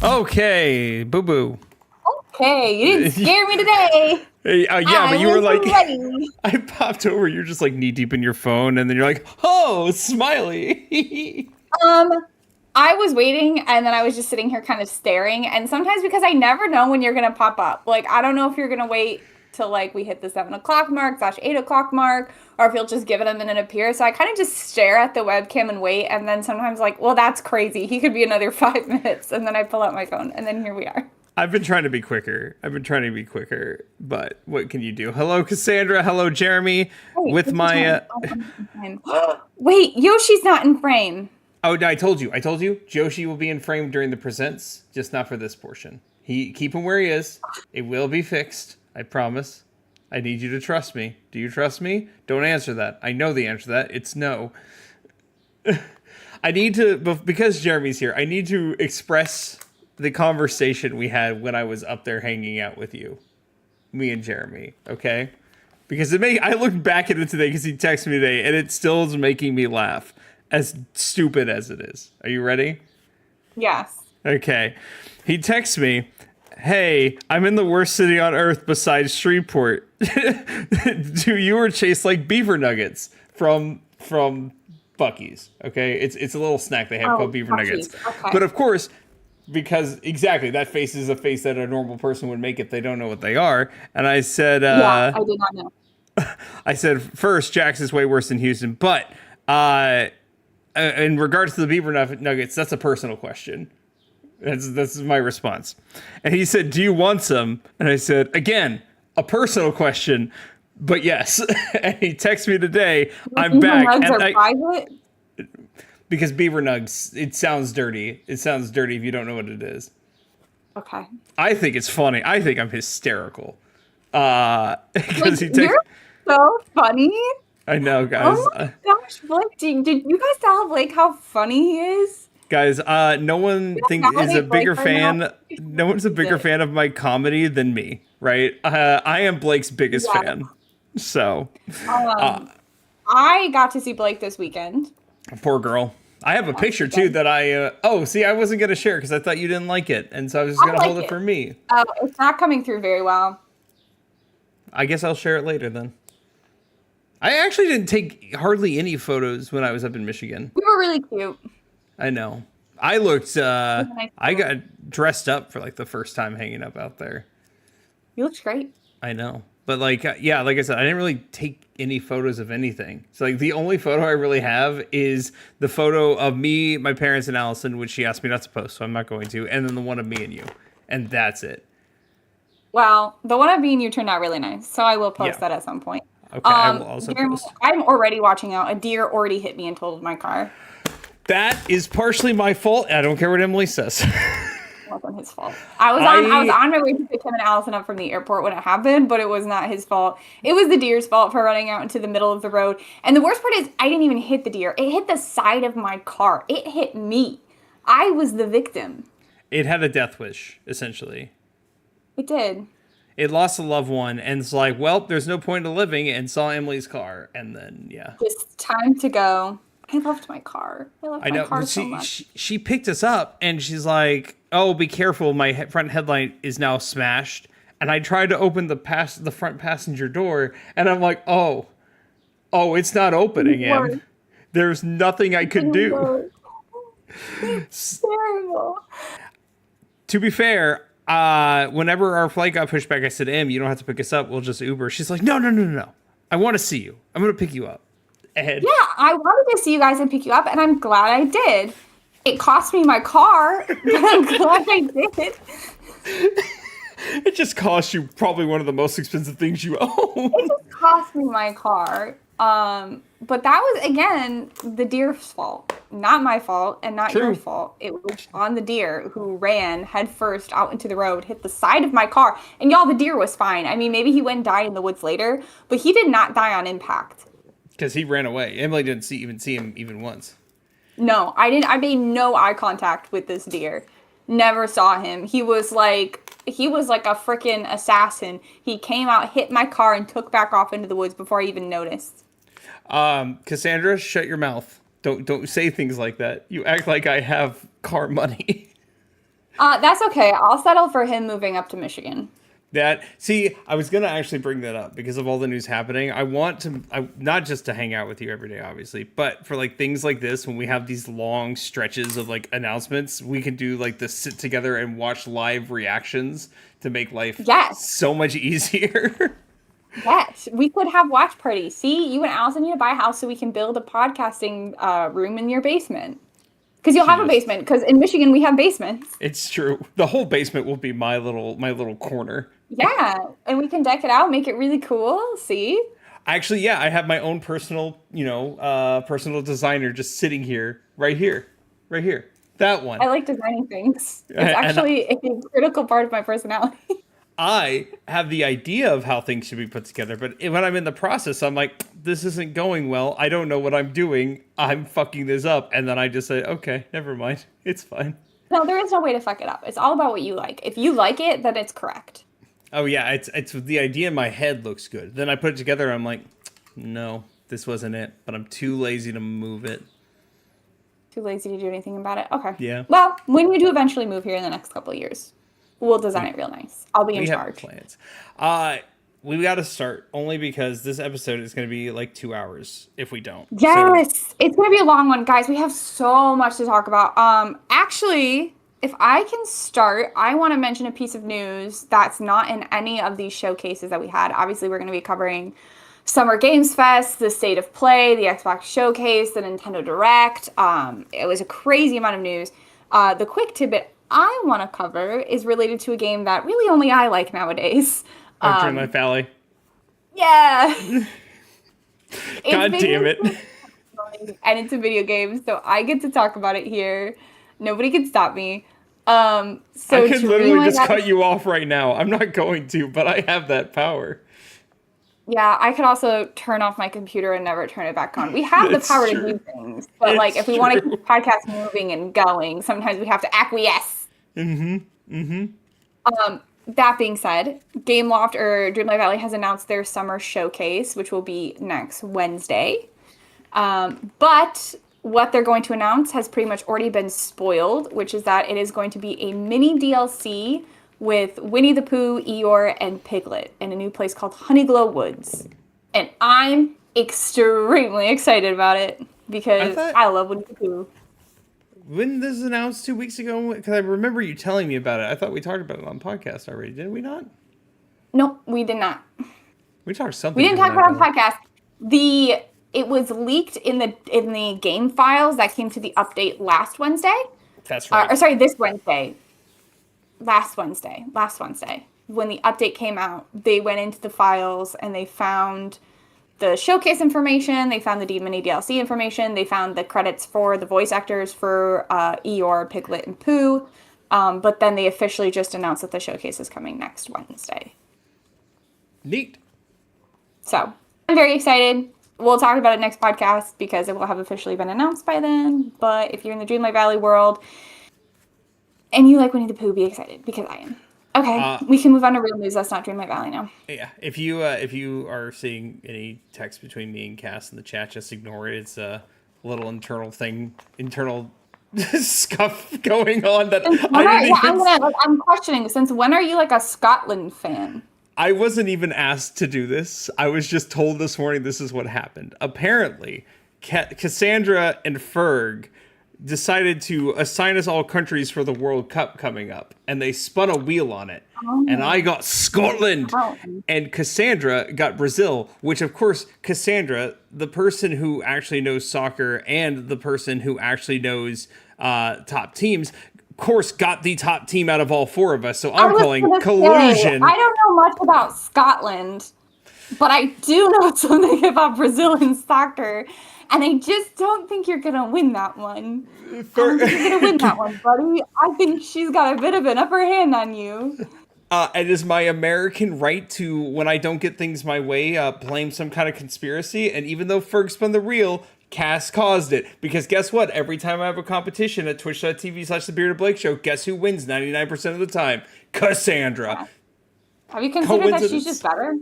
Okay, boo boo. Okay, you didn't scare me today. Hey, yeah, but you were like, ready. I popped over. You're just like knee deep in your phone, and then you're like, oh, smiley. Um, I was waiting and then I was just sitting here kind of staring. And sometimes because I never know when you're gonna pop up. Like I don't know if you're gonna wait till like we hit the 7 o'clock mark / 8 o'clock mark, or if you'll just give it a minute to appear. So I kind of just stare at the webcam and wait. And then sometimes like, well, that's crazy. He could be another 5 minutes. And then I pull out my phone and then here we are. I've been trying to be quicker. But what can you do? Hello, Cassandra. Hello, Jeremy. Wait, With my. Wait, Yoshi's not in frame. Oh, no, I told you. Joshi will be in frame during the presents, just not for this portion. Keep him where he is. It will be fixed. I promise. I need you to trust me. Do you trust me? Don't answer that. I know the answer to that. It's no. I need to, because Jeremy's here, I need to express the conversation we had when I was up there hanging out with you. Me and Jeremy, okay? Because I looked back at it today because he texted me today, and it still is making me laugh, as stupid as it is. Are you ready? Yes. Okay. He texts me, hey, I'm in the worst city on earth besides Shreveport. Do you were chased like beaver nuggets from Buc-ee's? Okay, it's a little snack they have called beaver nuggets. Okay. But of course, because exactly that face is a face that a normal person would make if they don't know what they are. And I said, yeah, I did not know. I said, first, Jax is way worse than Houston, but in regards to the beaver nuggets, that's a personal question. That's my response. And he said, do you want some? And I said, again, a personal question, but yes. And he texted me today, I'm back. Nugs are private? Because beaver nugs, it sounds dirty. It sounds dirty if you don't know what it is. Okay. I think it's funny. I think I'm hysterical. Because you're so funny. I know, guys. Oh my gosh, Blake, did you guys tell Blake how funny he is? Guys, no one is a bigger fan. No one's a bigger fan of my comedy than me, right? I am Blake's biggest fan. So, I got to see Blake this weekend. Poor girl. I have a picture too that I. I wasn't gonna share because I thought you didn't like it, and so I was just gonna hold it for me. Oh, it's not coming through very well. I guess I'll share it later then. I actually didn't take hardly any photos when I was up in Michigan. We were really cute. I know. I looked. I got dressed up for like the first time hanging up out there. You looked great. I know. But like I said, I didn't really take any photos of anything. So like the only photo I really have is the photo of me, my parents, and Allison, which she asked me not to post, so I'm not going to. And then the one of me and you, and that's it. Well, the one of me and you turned out really nice, so I will post that at some point. Okay, I will also post. I'm already watching out. A deer already hit me and totaled my car. That is partially my fault. I don't care what Emily says. It wasn't his fault. I was on my way to pick him and Allison up from the airport when it happened, but it was not his fault. It was the deer's fault for running out into the middle of the road. And the worst part is I didn't even hit the deer. It hit the side of my car. It hit me. I was the victim. It had a death wish, essentially. It did. It lost a loved one, and it's like, well, there's no point in living, and saw Emily's car, and then, yeah. Just time to go. I loved my car. I know, my car so much. She picked us up, and she's like, oh, be careful, my front headlight is now smashed. And I tried to open the front passenger door, and I'm like, oh, it's not opening, Em. There's nothing I could do. It's terrible. To be fair, whenever our flight got pushed back, I said, Em, you don't have to pick us up. We'll just Uber. She's like, no. I want to see you. I'm going to pick you up. And yeah, I wanted to see you guys and pick you up, and I'm glad I did. It cost me my car, but I'm glad I did. It just cost you probably one of the most expensive things you own. It just cost me my car. But that was, again, the deer's fault. Not my fault and not your fault. It was on the deer who ran headfirst out into the road, hit the side of my car. And y'all, the deer was fine. I mean, maybe he went and died in the woods later, but he did not die on impact. Because he ran away. Emily didn't even see him even once. No, I didn't. I made no eye contact with this deer. Never saw him. He was like a freaking assassin. He came out, hit my car, and took back off into the woods before I even noticed. Cassandra, shut your mouth. Don't say things like that. You act like I have car money. That's okay. I'll settle for him moving up to Michigan. I was gonna actually bring that up because of all the news happening. Not just to hang out with you every day, obviously, but for like things like this, when we have these long stretches of like announcements, we can do like the sit together and watch live reactions to make life Yes. so much easier. Yes. We could have watch parties. See, you and Allison need to buy a house so we can build a podcasting room in your basement. Because you'll have a basement. Because in Michigan, we have basements. It's true. The whole basement will be my little corner. Yeah. And we can deck it out, make it really cool. See? Actually, yeah, I have my own personal, personal designer just sitting here, right here. That one. I like designing things. It's actually a critical part of my personality. I have the idea of how things should be put together, but when I'm in the process, I'm like, this isn't going well. I don't know what I'm doing. I'm fucking this up. And then I just say, okay, never mind. It's fine. No, there is no way to fuck it up. It's all about what you like. If you like it, then it's correct. Oh, yeah, it's the idea in my head looks good. Then I put it together, and I'm like, no, this wasn't it. But I'm too lazy to move it. Too lazy to do anything about it? Okay. Yeah. Well, when you do eventually move here in the next couple of years, we'll design it real nice. I'll be in charge. We have plans. We got to start only because this episode is going to be like 2 hours if we don't. Yes, so, it's going to be a long one, guys. We have so much to talk about. Actually, if I can start, I want to mention a piece of news that's not in any of these showcases that we had. Obviously, we're going to be covering Summer Games Fest, the State of Play, the Xbox Showcase, the Nintendo Direct. It was a crazy amount of news. The quick tidbit I want to cover is related to a game that really only I like nowadays. Dreamlight Valley. Yeah. God damn it. And it's a video game, so I get to talk about it here. Nobody can stop me. I could literally just cut you off right now. I'm not going to, but I have that power. Yeah, I could also turn off my computer and never turn it back on. We have the power to do things, but like if we want to keep the podcast moving and going, sometimes we have to acquiesce. That being said, Gameloft or Dreamlight Valley has announced their summer showcase, which will be next Wednesday. But what they're going to announce has pretty much already been spoiled, which is that it is going to be a mini DLC with Winnie the Pooh, Eeyore, and Piglet in a new place called Honeyglow Woods. And I'm extremely excited about it because I love Winnie the Pooh. When this was announced 2 weeks ago, because I remember you telling me about it. I thought we talked about it on podcast already, did we not? No, we did not. We talked something. We didn't talk about it on podcast. It was leaked in the game files that came to the update last Wednesday. That's right. This Wednesday. Last Wednesday. When the update came out, they went into the files and they found the showcase information, they found the mini DLC information, they found the credits for the voice actors for Eeyore, Piglet, and Pooh. But then they officially just announced that the showcase is coming next Wednesday. Neat. So, I'm very excited. We'll talk about it next podcast because it will have officially been announced by then. But if you're in the Dreamlight Valley world and you like Winnie the Pooh, be excited because I am. Okay, we can move on to real news. That's not Dreamlight Valley now. Yeah, if you are seeing any text between me and Cass in the chat, just ignore it. It's a little internal scuff going on that I'm questioning. Since when are you like a Scotland fan? I wasn't even asked to do this. I was just told this morning this is what happened. Apparently, Cassandra and Ferg decided to assign us all countries for the World Cup coming up, and they spun a wheel on it. And I got Scotland, and Cassandra got Brazil, which of course, Cassandra, the person who actually knows soccer and the person who actually knows top teams, of course, got the top team out of all four of us. So I'm calling collusion. I don't know much about Scotland, but I do know something about Brazilian soccer. And I just don't think you're going to win that one. I don't think you're going to win that one, buddy. I think she's got a bit of an upper hand on you. It is my American right to, when I don't get things my way, blame some kind of conspiracy. And even though Ferg spun the reel, Cass caused it. Because guess what? Every time I have a competition at twitch.tv/The Bearded Blake Show, guess who wins 99% of the time? Cassandra. Have you considered that she's just better?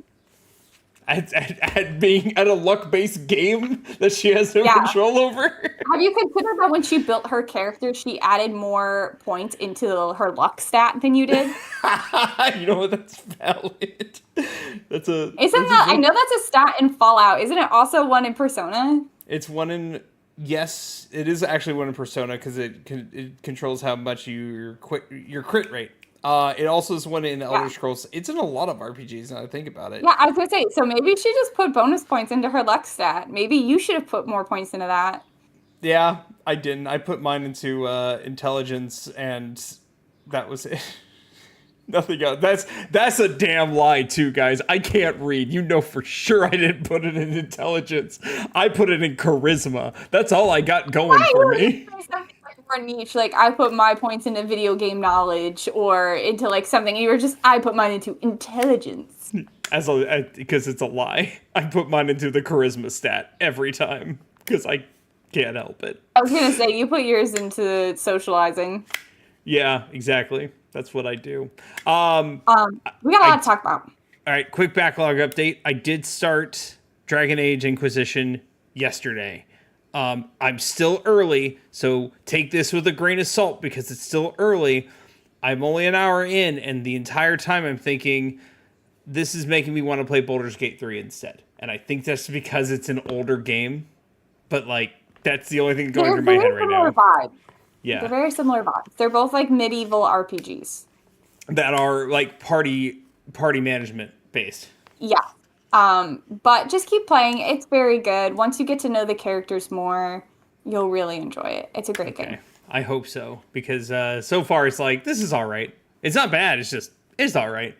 at being at a luck-based game that she has no Yeah. control over. Have you considered that when she built her character, she added more points into her luck stat than you did? You know what? That's valid. That's a. I know that's a stat in Fallout. Isn't it also one in Persona? It's one in. Yes, it is actually one in Persona because it controls how much your crit rate. It also is one in Elder Scrolls. It's in a lot of RPGs now I think about it. Yeah, I was gonna say, so maybe she just put bonus points into her luck stat. Maybe you should have put more points into that. Yeah, I didn't. I put mine into intelligence, and that was it. Nothing else. That's a damn lie too, guys. I can't read. You know for sure I didn't put it in intelligence. I put it in charisma. That's all I got going for me. More niche, like I put my points into video game knowledge or into like something. You were just I put mine into intelligence. Because it's a lie. I put mine into the charisma stat every time because I can't help it. I was gonna say you put yours into socializing. Yeah, exactly. That's what I do. We got a lot to talk about. All right, quick backlog update. I did start Dragon Age Inquisition yesterday. I'm still early, so take this with a grain of salt because it's still early. I'm only an hour in, and the entire time I'm thinking, this is making me want to play Baldur's Gate 3 instead. And I think that's because it's an older game, but like that's the only thing going through my head right now. Vibe. Yeah, they're very similar vibes. They're both like medieval RPGs that are like party management based. Yeah. But just keep playing. It's very good. Once you get to know the characters more, you'll really enjoy it. It's a great game. I hope so, because so far it's like, this is all right. It's not bad. It's all right.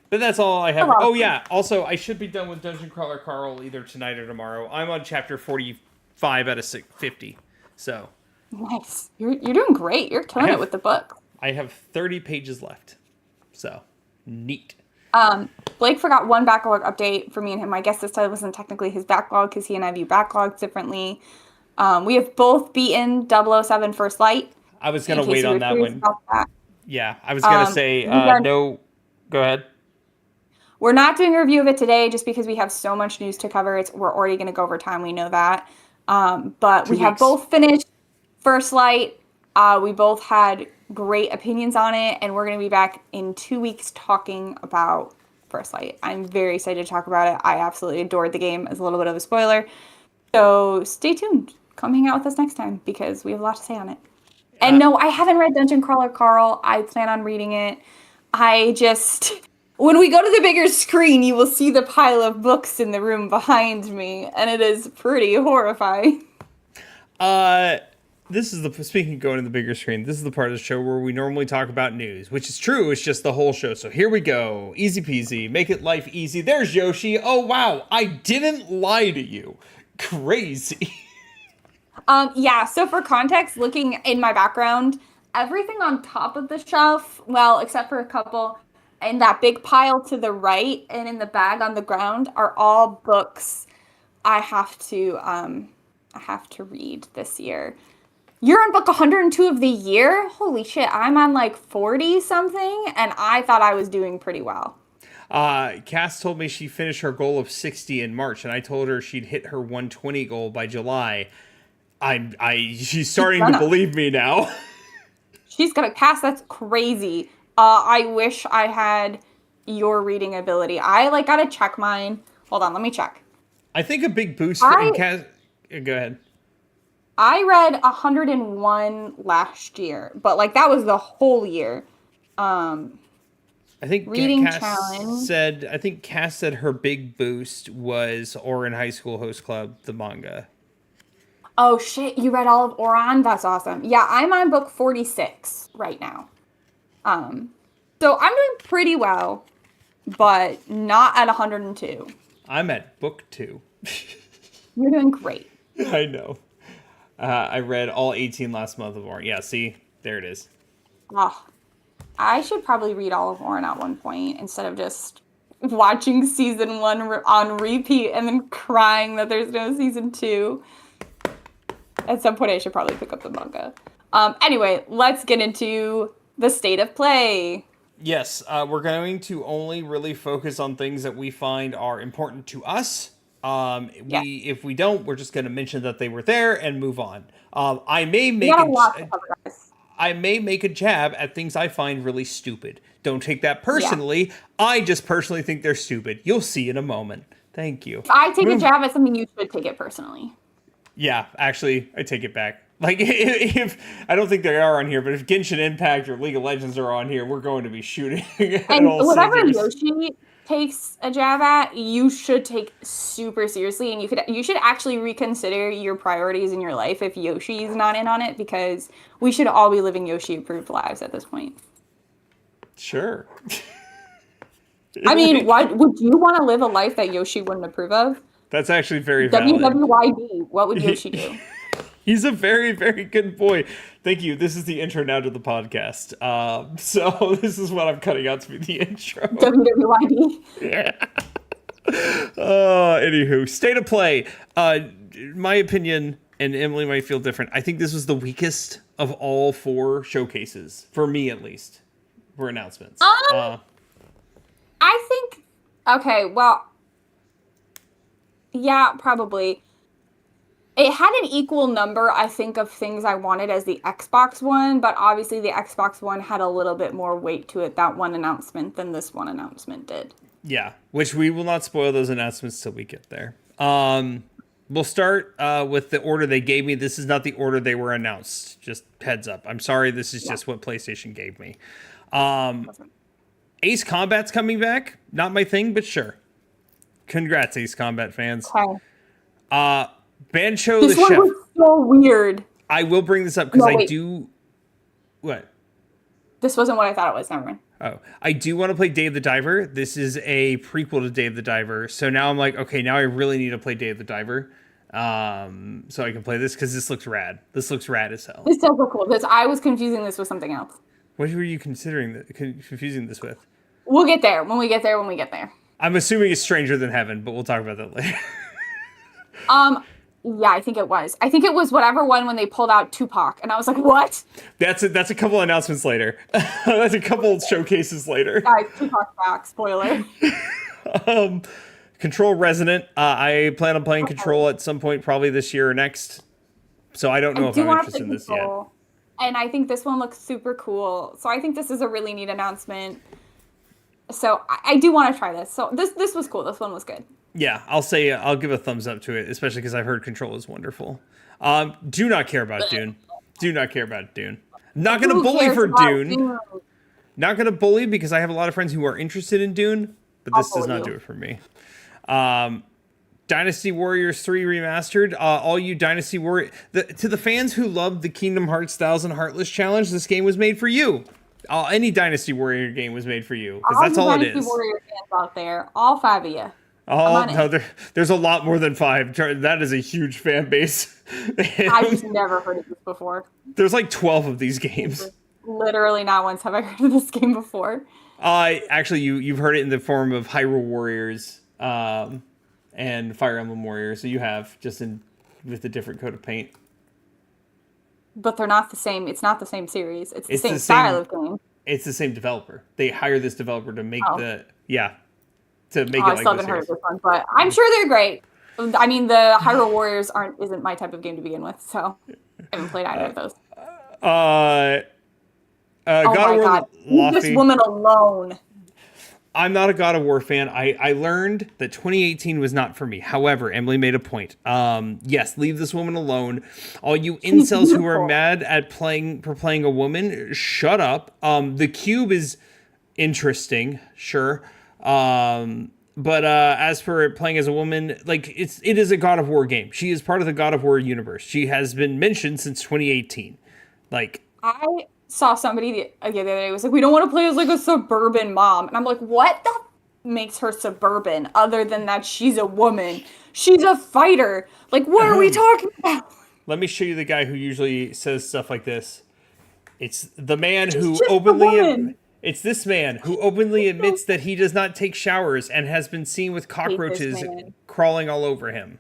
But that's all I have. Oh, yeah. Also, I should be done with Dungeon Crawler Carl either tonight or tomorrow. I'm on chapter 45 out of 50. So. Nice. You're doing great. You're killing it with the book. I have 30 pages left. So, neat. Blake forgot one backlog update for me and him. I guess this time wasn't technically his backlog because he and I view backlogs differently. We have both beaten 007 First Light. I was going to wait on that one. Yeah, I was going to say, no. Go ahead. We're not doing a review of it today just because we have so much news to cover. We're already going to go over time. We know that. But we have both finished First Light. We both had great opinions on it, and we're going to be back in 2 weeks talking about First Light. I'm very excited to talk about it. I absolutely adored the game, as a little bit of a spoiler. So stay tuned. Come hang out with us next time because we have a lot to say on it. And no, I haven't read Dungeon Crawler Carl. I plan on reading it. When we go to the bigger screen, you will see the pile of books in the room behind me, and it is pretty horrifying. Speaking of going to the bigger screen, this is the part of the show where we normally talk about news, which is true. It's just the whole show. So here we go. Easy peasy. Make it life easy. There's Yoshi. Oh, wow. I didn't lie to you. Crazy. Yeah. So for context, looking in my background, everything on top of the shelf, well, except for a couple, in that big pile to the right and in the bag on the ground are all books I have to read this year. You're on book 102 of the year? Holy shit, I'm on like 40 something, and I thought I was doing pretty well. Cass told me she finished her goal of 60 in March, and I told her she'd hit her 120 goal by July. She's starting to believe me now. She's gonna Cass, that's crazy. I wish I had your reading ability. I gotta check mine. Hold on, let me check. I think a big boost for Cass. Go ahead. I read 101 last year, but that was the whole year. I think reading Cass challenge. I think Cass said her big boost was Orin High School Host Club, the manga. Oh shit, you read all of Oran? That's awesome. Yeah, I'm on book 46 right now. So I'm doing pretty well, but not at 102. I'm at book 2. You're doing great. I know. I read all 18 last month of Orin. Yeah, see? There it is. Oh, I should probably read all of Orin at one point instead of just watching season 1 on repeat and then crying that there's no season 2. At some point, I should probably pick up the manga. Anyway, let's get into the state of play. Yes, we're going to only really focus on things that we find are important to us. Yeah, If we don't, we're just going to mention that they were there and move on. I may we make got a lot to cover, guys. I may make a jab at things I find really stupid. Don't take that Yeah. personally. I just personally think they're stupid. You'll see in a moment. Thank you. If I take a Move. jab at something, you should take it personally. Yeah, actually, I take it back. Like, if I don't think they are on here, but if Genshin Impact or League of Legends are on here, we're going to be shooting at And all whatever cylinders. Yoshi takes a jab at, you should take super seriously, and you should actually reconsider your priorities in your life if Yoshi's not in on it, because we should all be living Yoshi approved lives at this point. Sure. I mean, what would you want to live a life that Yoshi wouldn't approve of? That's actually very valid. WWYD, what would Yoshi do? He's a very, very good boy. Thank you. This is the intro now to the podcast. So this is what I'm cutting out to be the intro. WWYD. Yeah. Anywho, state of play. My opinion, and Emily might feel different. I think this was the weakest of all 4 showcases, for me at least, for announcements. I think, okay, well, yeah, probably. It had an equal number, I think, of things I wanted as the Xbox One, but obviously the Xbox One had a little bit more weight to it, that one announcement, than this one announcement did. Yeah, which we will not spoil those announcements till we get there. We'll start with the order they gave me. This is not the order they were announced. Just heads up. I'm sorry, this is just what PlayStation gave me. Ace Combat's coming back. Not my thing, but sure. Congrats, Ace Combat fans. Okay. Bancho This the one Chef. was so weird. I will bring this up because No, I wait. do. What? This wasn't what I thought it was. Never mind. Oh, I do want to play Dave the Diver. This is a prequel to Dave the Diver. So now I'm like, okay, now I really need to play Dave the Diver. So I can play this because this looks rad. This looks rad as hell. This does look cool. I was confusing this with something else. What were you confusing this with? We'll get there when we get there. When we get there. I'm assuming it's Stranger Than Heaven, but we'll talk about that later. Yeah, I think it was. I think it was whatever one when they pulled out Tupac, and I was like, "What?" That's a couple announcements later. That's a couple showcases later. Guys, Tupac back. Spoiler. Control Resonant. I plan on playing Control at some point, probably this year or next. So I don't know if I'm wanna interested play in this yet. Control, and I think this one looks super cool. So I think this is a really neat announcement. So I do want to try this. So this was cool. This one was good. Yeah, I'll give a thumbs up to it, especially because I've heard Control is wonderful. Do not care about Dune. Do not care about Dune. Not gonna Who bully cares for about Dune. Not gonna bully because I have a lot of friends who are interested in Dune, but this does not do it for me. Dynasty Warriors 3 Remastered. All you Dynasty Warrior to the fans who loved the Kingdom Hearts 1000 Heartless Challenge, this game was made for you. Any Dynasty Warrior game was made for you because that's all it is. Dynasty Warrior fans out there, all 5 of you. Oh no, there's a lot more than 5. That is a huge fan base. I've just never heard of this before. There's like 12 of these games. Literally not once have I heard of this game before. Actually, you've heard it in the form of Hyrule Warriors and Fire Emblem Warriors. So you have just with a different coat of paint. But they're not the same. It's not the same series. It's the same style of game. It's the same developer. They hire this developer to make to make it I like still the haven't heard of series. this one, but I'm sure they're great. I mean, the Hyrule Warriors isn't my type of game to begin with, so I haven't played either of those. God Oh of my War god, leave this Lofty. woman alone. I'm not a God of War fan. I learned that 2018 was not for me. However, Emily made a point. Yes, leave this woman alone. All you incels who are beautiful. mad at playing a woman, shut up. The cube is interesting, sure. But as for playing as a woman, like it is a God of War game. She is part of the God of War universe. She has been mentioned since 2018. Like I saw somebody the other day was like, we don't want to play as like a suburban mom. And I'm like, what the makes her suburban other than that she's a woman? She's a fighter. Like, what are we talking about? Let me show you the guy who usually says stuff like this. It's the man who just a openly woman. It's this man who openly admits that he does not take showers and has been seen with cockroaches man. crawling all over him.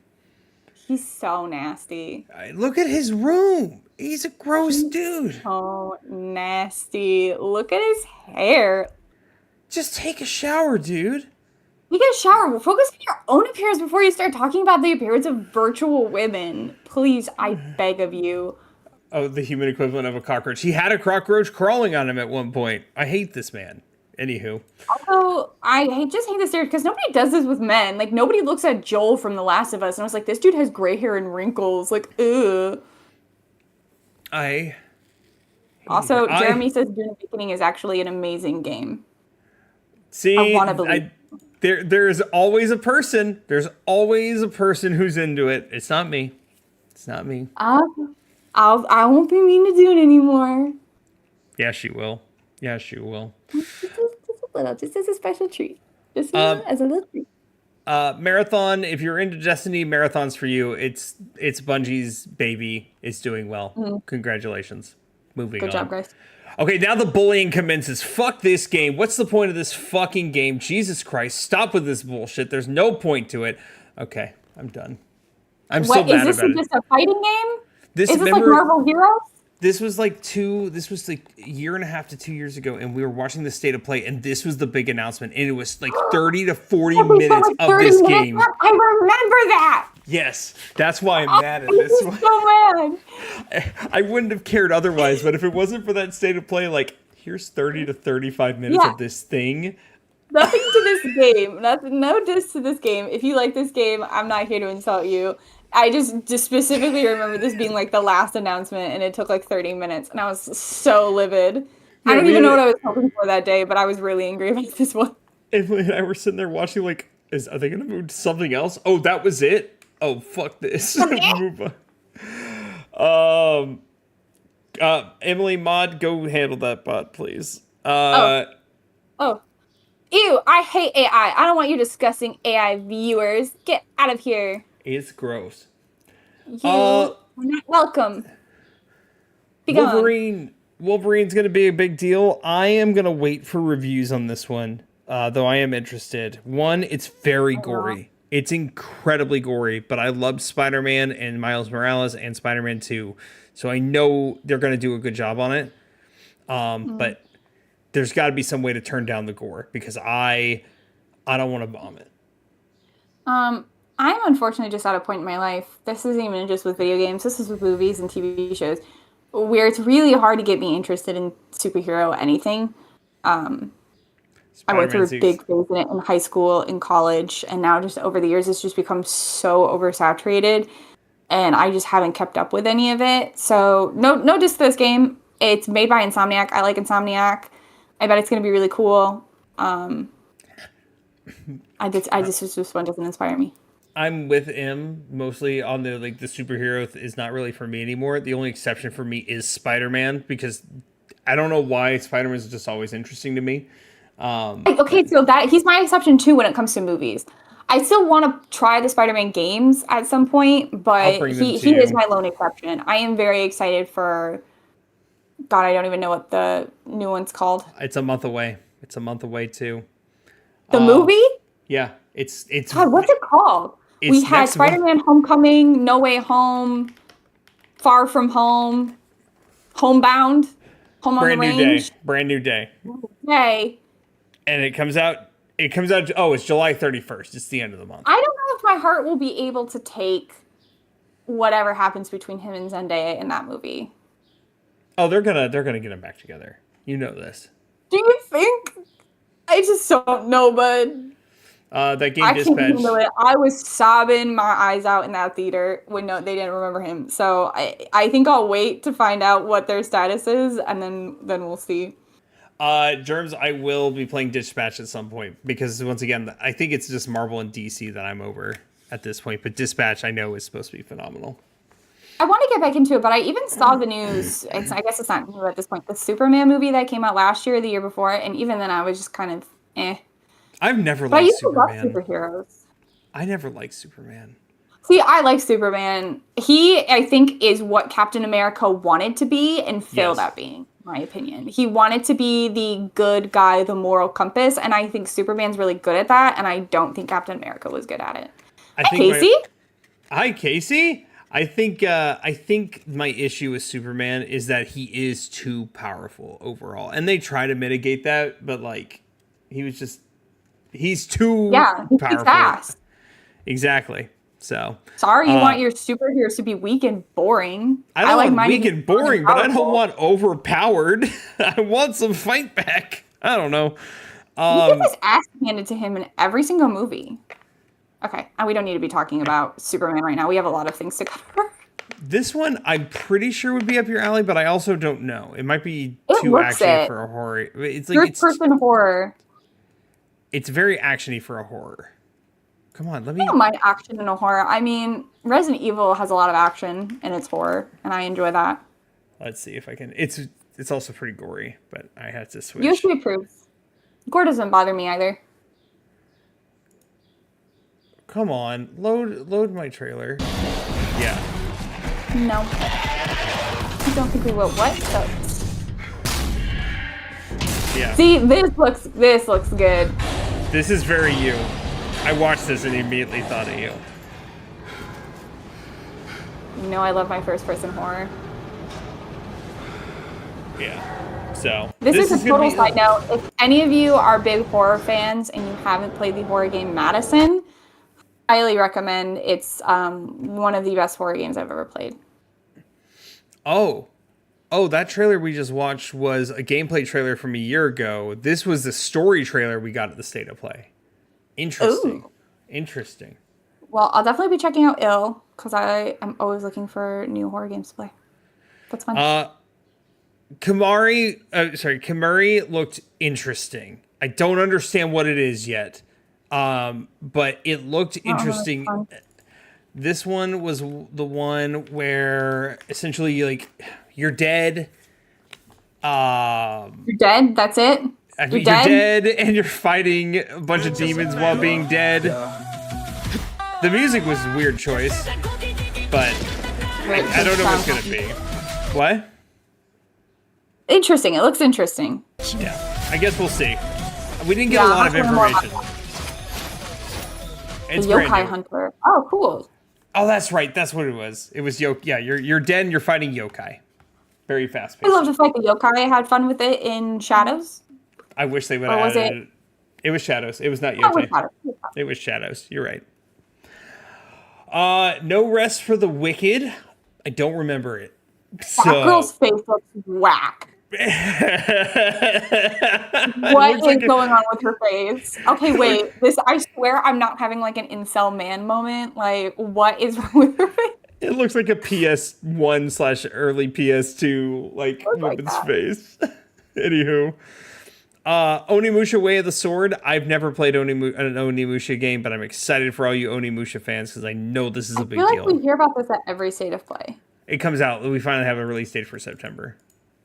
He's so nasty. Look at his room. He's a gross dude. So nasty. Look at his hair. Just take a shower, dude. You get a shower. Focus on your own appearance before you start talking about the appearance of virtual women. Please, I beg of you. Oh, the human equivalent of a cockroach. He had a cockroach crawling on him at one point. I hate this man. Anywho. Also, just hate this series because nobody does this with men. Like, nobody looks at Joel from The Last of Us and I was like, this dude has gray hair and wrinkles. Like, ugh. Also, Jeremy says Dune Awakening is actually an amazing game. See, I want to believe. There's always a person. There's always a person who's into it. It's not me. It's not me. I won't be mean to Dune anymore. Yeah, she will. Yeah, she will. Just as a special treat. Just as a little treat. Marathon, if you're into Destiny, Marathon's for you. It's Bungie's baby. It's doing well. Congratulations. Moving on. Good job, guys. Okay, now the bullying commences. Fuck this game. What's the point of this fucking game? Jesus Christ. Stop with this bullshit. There's no point to it. Okay, I'm done. I'm so mad about it. Is this just a fighting game? Is this like Marvel Heroes? This was like a year and a half to 2 years ago, and we were watching the state of play, and this was the big announcement, and it was like 30 to 40 minutes of this game. I remember that. Yes, that's why I'm mad at this one. So mad. I wouldn't have cared otherwise, but if it wasn't for that state of play, like, here's 30 to 35 minutes of this thing. Nothing to this game. No diss to this game. If you like this game, I'm not here to insult you. I just specifically remember this being like the last announcement, and it took like 30 minutes, and I was so livid. Yeah, I don't even know what I was hoping for that day, but I was really angry about this one. Emily and I were sitting there watching, like, are they going to move to something else? Oh, that was it? Oh, fuck this. Move on. Emily, Mod, go handle that bot, please. Oh. Ew, I hate AI. I don't want you discussing AI viewers. Get out of here. It's gross. You're not welcome. Wolverine's going to be a big deal. I am going to wait for reviews on this one, though I am interested. One, it's very gory. It's incredibly gory, but I love Spider-Man and Miles Morales and Spider-Man 2, so I know they're going to do a good job on it. But there's got to be some way to turn down the gore, because I don't want to vomit. I'm unfortunately just at a point in my life, this isn't even just with video games, this is with movies and TV shows, where it's really hard to get me interested in superhero anything. I went through a big phase in it in high school, in college, and now just over the years, it's just become so oversaturated, and I just haven't kept up with any of it. So no diss to this game. It's made by Insomniac. I like Insomniac. I bet it's going to be really cool. This one doesn't inspire me. I'm with him mostly on the superhero is not really for me anymore. The only exception for me is Spider-Man, because I don't know why Spider-Man is just always interesting to me. So he's my exception too when it comes to movies. I still want to try the Spider-Man games at some point, but he is my lone exception. I am very excited for. God, I don't even know what the new one's called. It's a month away. It's a month away too. The movie? Yeah, it's. God, what's it called? We had Spider-Man: Homecoming, No Way Home, Far From Home, Homebound, Home on the Range. Brand new day. Okay. And it comes out. It's July 31st. It's the end of the month. I don't know if my heart will be able to take whatever happens between him and Zendaya in that movie. Oh, they're gonna get them back together. You know this. Do you think? I just don't know, bud. That game Dispatch. I was sobbing my eyes out in that theater when they didn't remember him. So I think I'll wait to find out what their status is, and then we'll see. Germs, I will be playing Dispatch at some point, because once again, I think it's just Marvel and DC that I'm over at this point. But Dispatch, I know, is supposed to be phenomenal. I want to get back into it, but I even saw the news. I guess it's not new at this point. The Superman movie that came out last year, or the year before, and even then I was just kind of I've never liked Superman. I used to love superheroes. I never liked Superman. See, I like Superman. He, I think, is what Captain America wanted to be and failed at being, in my opinion. He wanted to be the good guy, the moral compass, and I think Superman's really good at that, and I don't think Captain America was good at it. Casey? Hi, Casey. I think my issue with Superman is that he is too powerful overall, and they try to mitigate that, but He's too Yeah, he's too powerful. fast. Exactly. So Sorry, you want your superheroes to be weak and boring. I like want mine to weak be and strong boring, but I don't powerful. want overpowered. I want some fight back. I don't know. He gets his ass handed to him in every single movie. Okay, and we don't need to be talking about Superman right now. We have a lot of things to cover. This one, I'm pretty sure would be up your alley, but I also don't know. It might be It too looks actiony it. for a horror. It's like First-person horror. it's very actiony for a horror. Come on, let I me. don't mind action in a horror. I mean, Resident Evil has a lot of action in its horror, and I enjoy that. Let's see if I can. It's also pretty gory, but I had to switch. USB approves. Gore doesn't bother me either. Come on, load my trailer. Yeah. No. I don't think we will. What? Yeah. See, this looks good. This is very you. I watched this and immediately thought of you. You know I love my first-person horror. Yeah. So This is a total side note. If any of you are big horror fans and you haven't played the horror game Madison, highly recommend. It's one of the best horror games I've ever played. Oh, that trailer we just watched was a gameplay trailer from a year ago. This was the story trailer we got at the State of Play. Interesting. Ooh. Interesting. Well, I'll definitely be checking out Ill because I am always looking for new horror games to play. That's fun. Kamari looked interesting. I don't understand what it is yet, but it looked interesting. This one was the one where essentially, like, you're dead. You're dead? That's it? You're dead and you're fighting a bunch of demons while being dead. The music was a weird choice, but I don't know what's going to be. What? Interesting. It looks interesting. Yeah, I guess we'll see. We didn't get a lot of information. It's the Yokai Hunter. Oh, cool. Oh, that's right. That's what it was. It was yokai. Yeah, you're dead and you're fighting yokai. Very fast paced. I love to fight the yokai. I had fun with it in Shadows. I wish they would have added it. It was Shadows. It was not yokai. It was Shadows. You're right. No Rest for the Wicked. I don't remember it. That girl's face looks whack. What is going on with her face? Okay, wait. I swear I'm not having like an incel man moment. Like, what is wrong with her face? It looks like a PS1/early PS2 like woman's face. Anywho. Onimusha Way of the Sword. I've never played an Onimusha game, but I'm excited for all you Onimusha fans because I know this is a big deal. I feel like we hear about this at every State of Play. It comes out. We finally have a release date for September.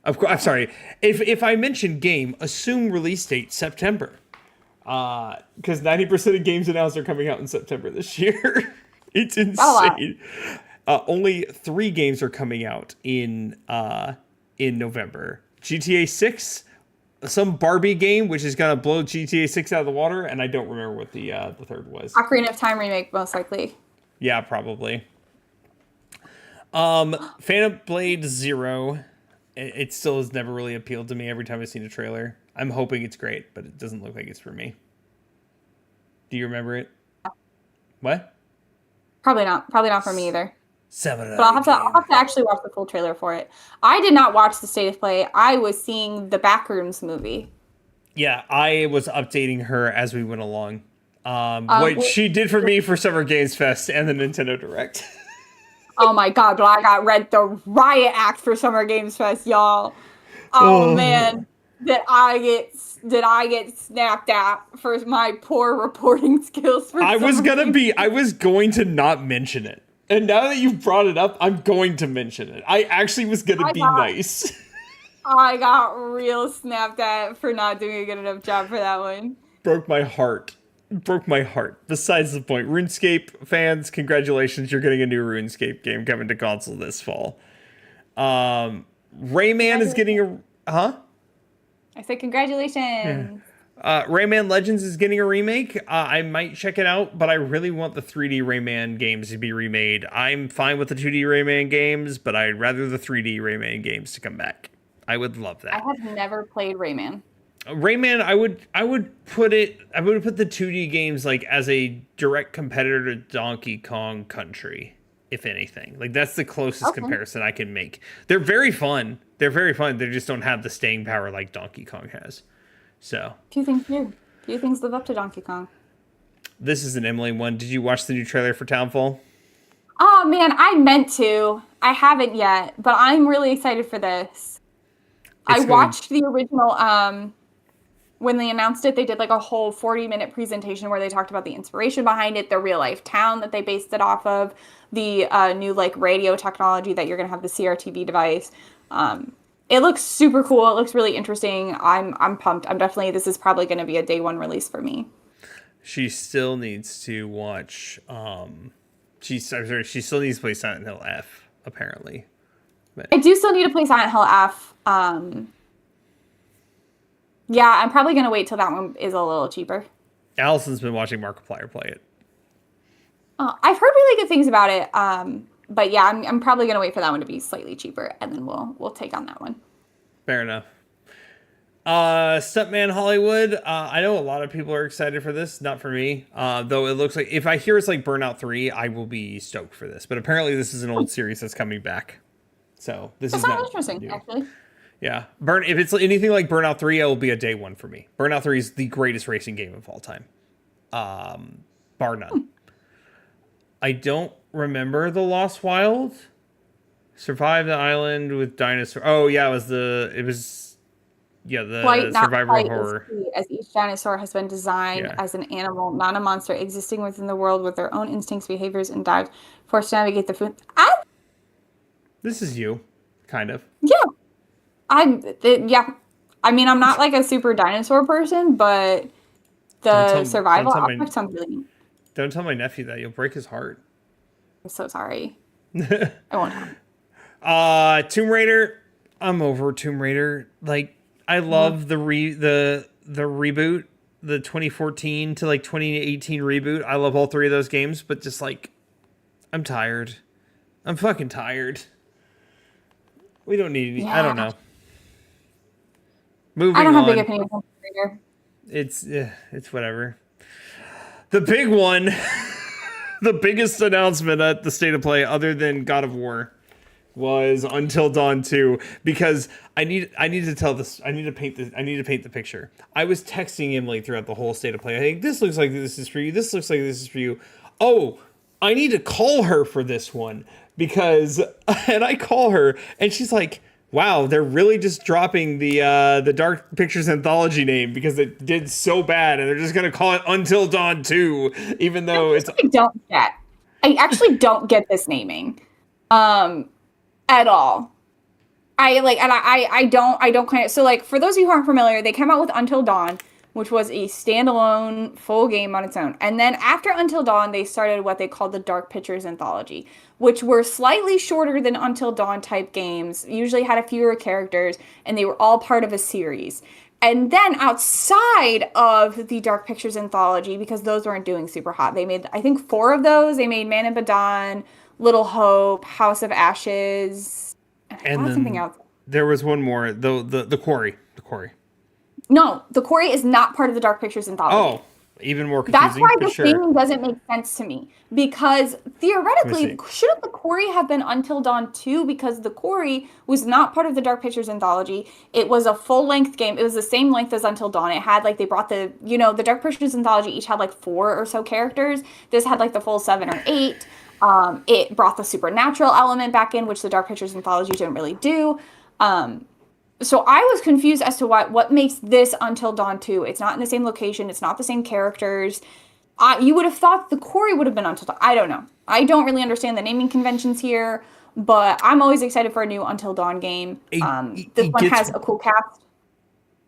Of course, I'm sorry. If I mention game, assume release date September. Because 90% of games announced are coming out in September this year. It's insane. Only 3 games are coming out in November. GTA 6, some Barbie game, which is gonna blow GTA 6 out of the water, and I don't remember what the third was. Ocarina of Time remake, most likely. Yeah, probably. Phantom Blade 0. It still has never really appealed to me every time I've seen a trailer. I'm hoping it's great, but it doesn't look like it's for me. Do you remember it? What? Probably not. Probably not for me either. 7 But I'll have to actually watch the full trailer for it. I did not watch the State of Play. I was seeing the Backrooms movie. Yeah, I was updating her as we went along. What she did for me for Summer Games Fest and the Nintendo Direct. Oh my god, but I got read the riot act for Summer Games Fest, y'all. Oh man, did I get snapped at for my poor reporting skills for I was going to not mention it. And now that you've brought it up, I'm going to mention it. I actually was going to be nice. I got real snapped at for not doing a good enough job for that one. Broke my heart. Besides the point, RuneScape fans, congratulations, you're getting a new RuneScape game coming to console this fall. Rayman is getting a I said congratulations. Rayman Legends is getting a remake. I might check it out, but I really want the 3D Rayman games to be remade. I'm fine with the 2D Rayman games, but I'd rather the 3D Rayman games to come back. I would love that. I have never played Rayman. Rayman, I would put the 2D games like as a direct competitor to Donkey Kong Country, if anything. Like that's the closest Okay. comparison I can make. They're very fun. They're very fun. They just don't have the staying power like Donkey Kong has. So Few things do. Few things live up to Donkey Kong. this is an Emily one. Did you watch the new trailer for Townfall? Oh man, I meant to. I haven't yet, but I'm really excited for this. I It's going. watched the original when they announced it, they did like a whole 40-minute presentation where they talked about the inspiration behind it, the real life town that they based it off of, the new like radio technology that you're gonna have the CRTV device. It looks super cool. It looks really interesting. I'm pumped. I'm definitely this is probably gonna be a day one release for me. She still needs to watch. I'm sorry. She still needs to play Silent Hill F. Apparently, but I do still need to play Silent Hill F. Yeah, I'm probably gonna wait till that one is a little cheaper. Allison's been watching Markiplier play it. I've heard really good things about it. But yeah, I'm probably gonna wait for that one to be slightly cheaper, and then we'll take on that one. Fair enough. Stuntman Hollywood. I know a lot of people are excited for this. Not for me. Though it looks like if I hear it's like Burnout 3, I will be stoked for this. But apparently this is an old series that's coming back. So this That is sounds not interesting, new. actually. Yeah. If it's anything like Burnout 3, it will be a day one for me. Burnout 3 is the greatest racing game of all time. Bar none. I don't remember The Lost Wild. Survive the island with dinosaur. Oh yeah, it was the Flight, not survival flight, is horror. key, as each dinosaur has been designed Yeah. as an animal, not a monster, existing within the world with their own instincts, behaviors, and dives, forced to navigate the food. This is you, kind of. Yeah, yeah. I mean, I'm not like a super dinosaur person, but the survival don't tell my aspect sounds really neat. don't tell my nephew that you'll break his heart. I'm so sorry. I won't. Tomb Raider. I'm over Tomb Raider. Like I love the reboot, the 2014 to like 2018 reboot. I love all three of those games, but just like I'm tired. I'm fucking tired. We don't need any. I don't Yeah. know. Moving I don't have big on. opinions on Tomb Raider. It's whatever. The big one, the biggest announcement at the State of Play, other than God of War, was Until Dawn 2. Because I need to tell this. I need to paint the picture. I was texting Emily throughout the whole State of Play. I think this looks like this is for you. This looks like this is for you. Oh, I need to call her for this one because, and I call her and she's like, wow, they're really just dropping the Dark Pictures anthology name because it did so bad, and they're just gonna call it Until Dawn 2, even though it's. I actually don't get this naming, at all. I don't kind of, so like for those of you who aren't familiar, they came out with Until Dawn, which was a standalone full game on its own. And then after Until Dawn, they started what they called the Dark Pictures anthology, which were slightly shorter than Until Dawn type games, usually had a fewer characters, and they were all part of a series. And then outside of the Dark Pictures anthology, because those weren't doing super hot, they made, I think, 4 of those. They made Man of Medan, Little Hope, House of Ashes, And then something else. there was one more, the Quarry. The Quarry. No, The Quarry is not part of the Dark Pictures anthology. Oh, even more That's confusing. why But this sure. naming doesn't make sense to me. Because theoretically, see. shouldn't The Quarry have been Until Dawn 2? Because The Quarry was not part of the Dark Pictures anthology. It was a full-length game. It was the same length as Until Dawn. It had, like, they brought the Dark Pictures anthology each had, like, 4 or so characters. This had, like, the full 7 or 8. It brought the supernatural element back in, which the Dark Pictures anthology didn't really do. So I was confused as to what makes this Until Dawn 2. It's not in the same location. It's not the same characters. You would have thought The Quarry would have been Until Dawn. I don't know. I don't really understand the naming conventions here, but I'm always excited for a new Until Dawn game. This one has a cool cast.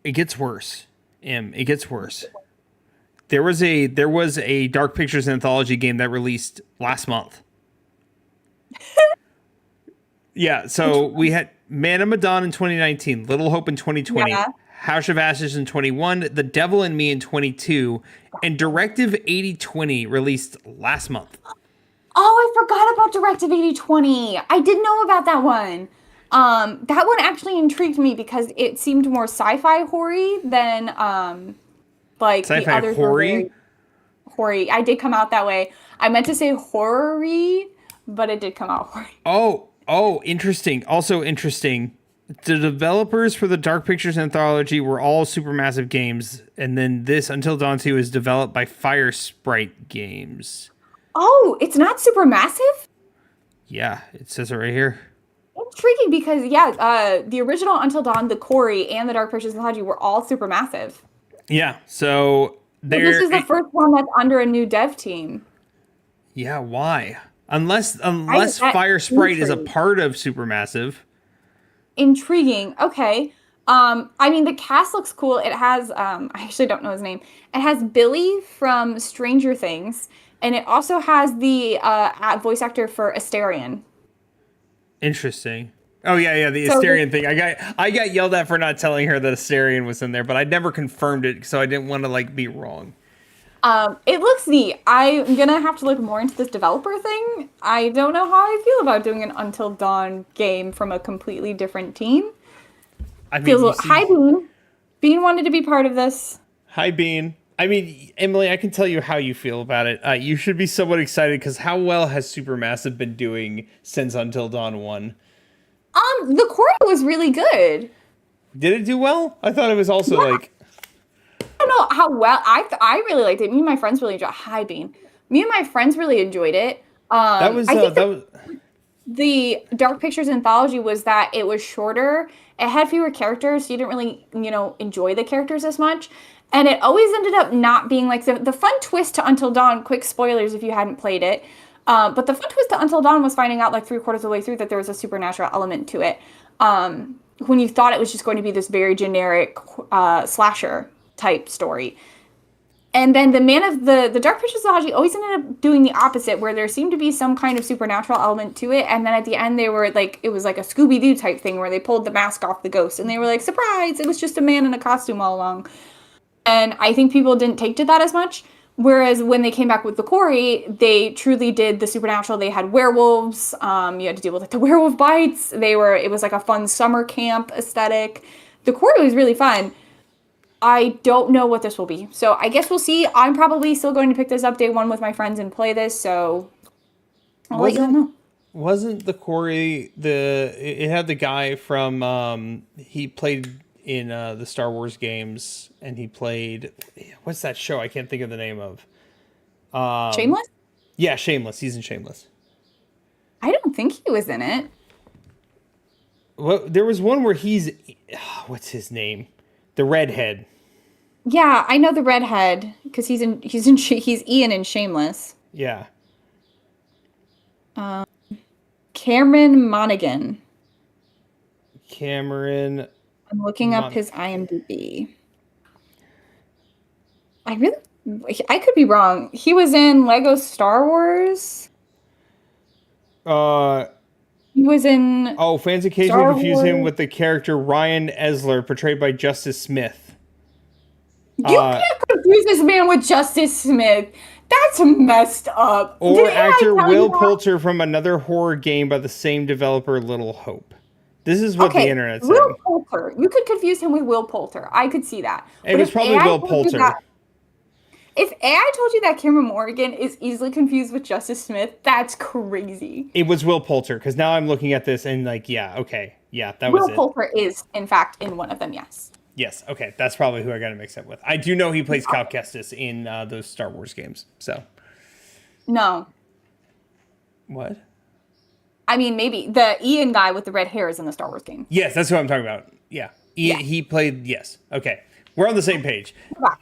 It gets worse. It gets worse. There was a Dark Pictures anthology game that released last month. Yeah, so we had Man of Medan in 2019, Little Hope in 2020, Yeah. House of Ashes in 21, The Devil in Me in 22, and Directive 8020 released last month. Oh, I forgot about Directive 8020. I didn't know about that one. That one actually intrigued me because it seemed more sci-fi hoary than like the Sci-fi others were hoary. very hoary. I did come out that way. I meant to say horror-y, but it did come out hoary. Oh, interesting. Also interesting. The developers for the Dark Pictures anthology were all Supermassive Games, and then this Until Dawn 2 is developed by Fire Sprite Games. Oh, it's not super massive? Yeah, it says it right here. Intriguing because yeah, the original Until Dawn, the Corey, and the Dark Pictures Anthology were all super massive. Yeah, so So this they're is the first one that's under a new dev team. yeah. Why? Unless I that Fire Sprite is a part of Supermassive. intriguing. Okay. I mean the cast looks cool. It has I actually don't know his name. It has Billy from Stranger Things, and it also has the voice actor for Asterion. Interesting. Oh yeah, the So Asterion thing. I got yelled at for not telling her that Asterion was in there, but I never confirmed it, so I didn't want to like be wrong. it looks neat. I'm gonna have to look more into this developer thing. I don't know how I feel about doing an Until Dawn game from a completely different team. I mean, Feels a you little, see, hi Bean. Bean wanted to be part of this. hi Bean. I mean, Emily, I can tell you how you feel about it. You should be somewhat excited because how well has Supermassive been doing since Until Dawn 1? The choreo was really good. Did it do well? I thought it was also like I don't know how well I really liked it. Me and my friends really enjoyed. Hi Bean. Me and my friends really enjoyed it. that was I think that was the Dark Pictures anthology was that it was shorter. It had fewer characters, so you didn't really, enjoy the characters as much. And it always ended up not being like the fun twist to Until Dawn. Quick spoilers if you hadn't played it. But the fun twist to Until Dawn was finding out like 3/4 of the way through that there was a supernatural element to it. When you thought it was just going to be this very generic slasher type story. And then the Dark Pictures Anthology always ended up doing the opposite, where there seemed to be some kind of supernatural element to it, and then at the end they were like, it was like a Scooby-Doo type thing where they pulled the mask off the ghost, and they were like, surprise, it was just a man in a costume all along. And I think people didn't take to that as much. Whereas when they came back with the Corey, they truly did the supernatural. They had werewolves. You had to deal with like the werewolf bites. It was like a fun summer camp aesthetic. The Corey was really fun. I don't know what this will be. So I guess we'll see. I'm probably still going to pick this up day one with my friends and play this. So I'll let you all know. wasn't the Corey it had the guy from he played in the Star Wars games, and he played what's that show? I can't think of the name of. Shameless? Yeah, Shameless. He's in Shameless. I don't think he was in it. Well, there was one where he's what's his name? The redhead. Yeah, I know the redhead because he's Ian in Shameless. Yeah. Cameron Monaghan. Cameron. I'm looking up his IMDb. I could be wrong. He was in Lego Star Wars. He was in Fans occasionally Star confuse him Wars. with the character Ryan Esler, portrayed by Justice Smith. You can't confuse this man with Justice Smith. That's messed up. Or Didn't I actor tell Will you that? Poulter from another horror game by the same developer, Little Hope. This is what the internet's Will saying. Poulter. You could confuse him with Will Poulter. I could see that. It was probably Will Poulter. If AI told you that Cameron Morgan is easily confused with Justice Smith, that's crazy. It was Will Poulter, because now I'm looking at this and like, yeah, okay. Yeah, that was Will it. Poulter is, in fact, in one of them, yes. Yes, okay. That's probably who I got to mix up with. I do know he plays Cal Kestis in those Star Wars games, so. No. What? I mean, maybe. The Ian guy with the red hair is in the Star Wars game. Yes, that's what I'm talking about. Yeah. He played, yes. Okay. We're on the same page.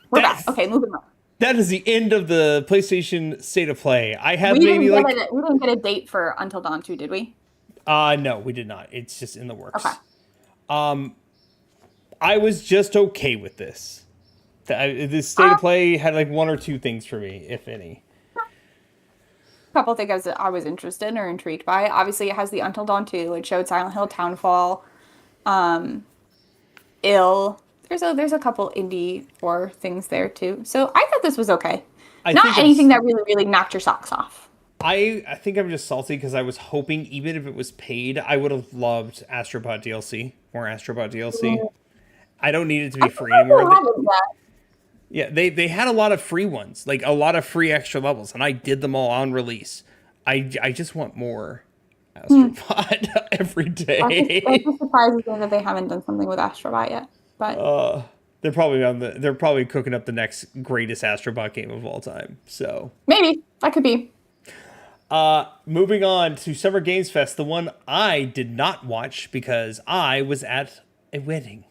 We're back. Okay, moving on. That is the end of the PlayStation State of Play. I have We maybe didn't like... get a date for Until Dawn 2, did we? No, we did not. It's just in the works. Okay. I was just okay with this. This State of Play had like one or two things for me, if any. A couple of things I was interested or intrigued by. Obviously, it has the Until Dawn 2. It showed Silent Hill Townfall. Ill. There's a couple indie horror things there too. So I thought this was okay. Not anything that really, really knocked your socks off. I think I'm just salty because I was hoping, even if it was paid, I would have loved Astrobot DLC. More Astrobot DLC. I don't need it to be free anymore. Yeah, they had a lot of free ones, like a lot of free extra levels, and I did them all on release. I just want more Astrobot every day. That just surprises me that they haven't done something with Astrobot yet. But They're probably cooking up the next greatest Astrobot game of all time. So maybe that could be. Moving on to Summer Games Fest, the one I did not watch because I was at a wedding.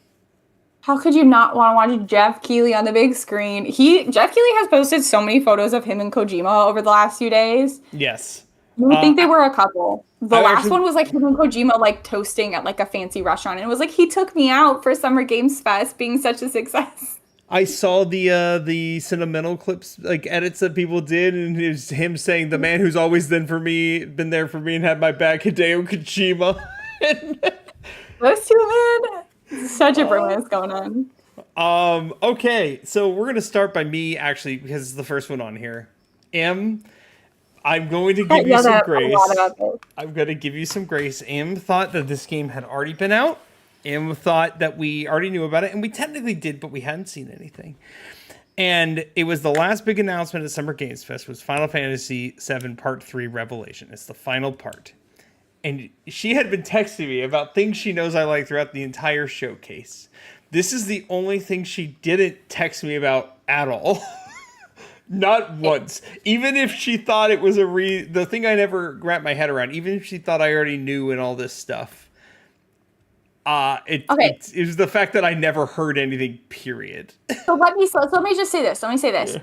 How could you not want to watch Jeff Keighley on the big screen? Jeff Keighley has posted so many photos of him and Kojima over the last few days. Yes. You would think they were a couple. The last one was like him and Kojima like toasting at like a fancy restaurant, and it was like he took me out for Summer Games Fest, being such a success. I saw the sentimental clips, like edits that people did, and it was him saying, "The man who's always been there for me, and had my back, Hideo Kojima." Those two men, such a bromance going on. Okay, so we're gonna start by me actually because it's the first one on here. I'm going to give you some grace. I'm going to give you some grace. Em thought that this game had already been out. Em thought that we already knew about it, and we technically did, but we hadn't seen anything. And it was the last big announcement at Summer Games Fest was Final Fantasy VII Part 3 Revelation. It's the final part. And she had been texting me about things she knows I like throughout the entire showcase. This is the only thing she didn't text me about at all. Not once. Even if she thought it was the thing I never wrapped my head around, even if she thought I already knew and all this stuff. It was the fact that I never heard anything, period. So let me just say this. Yeah.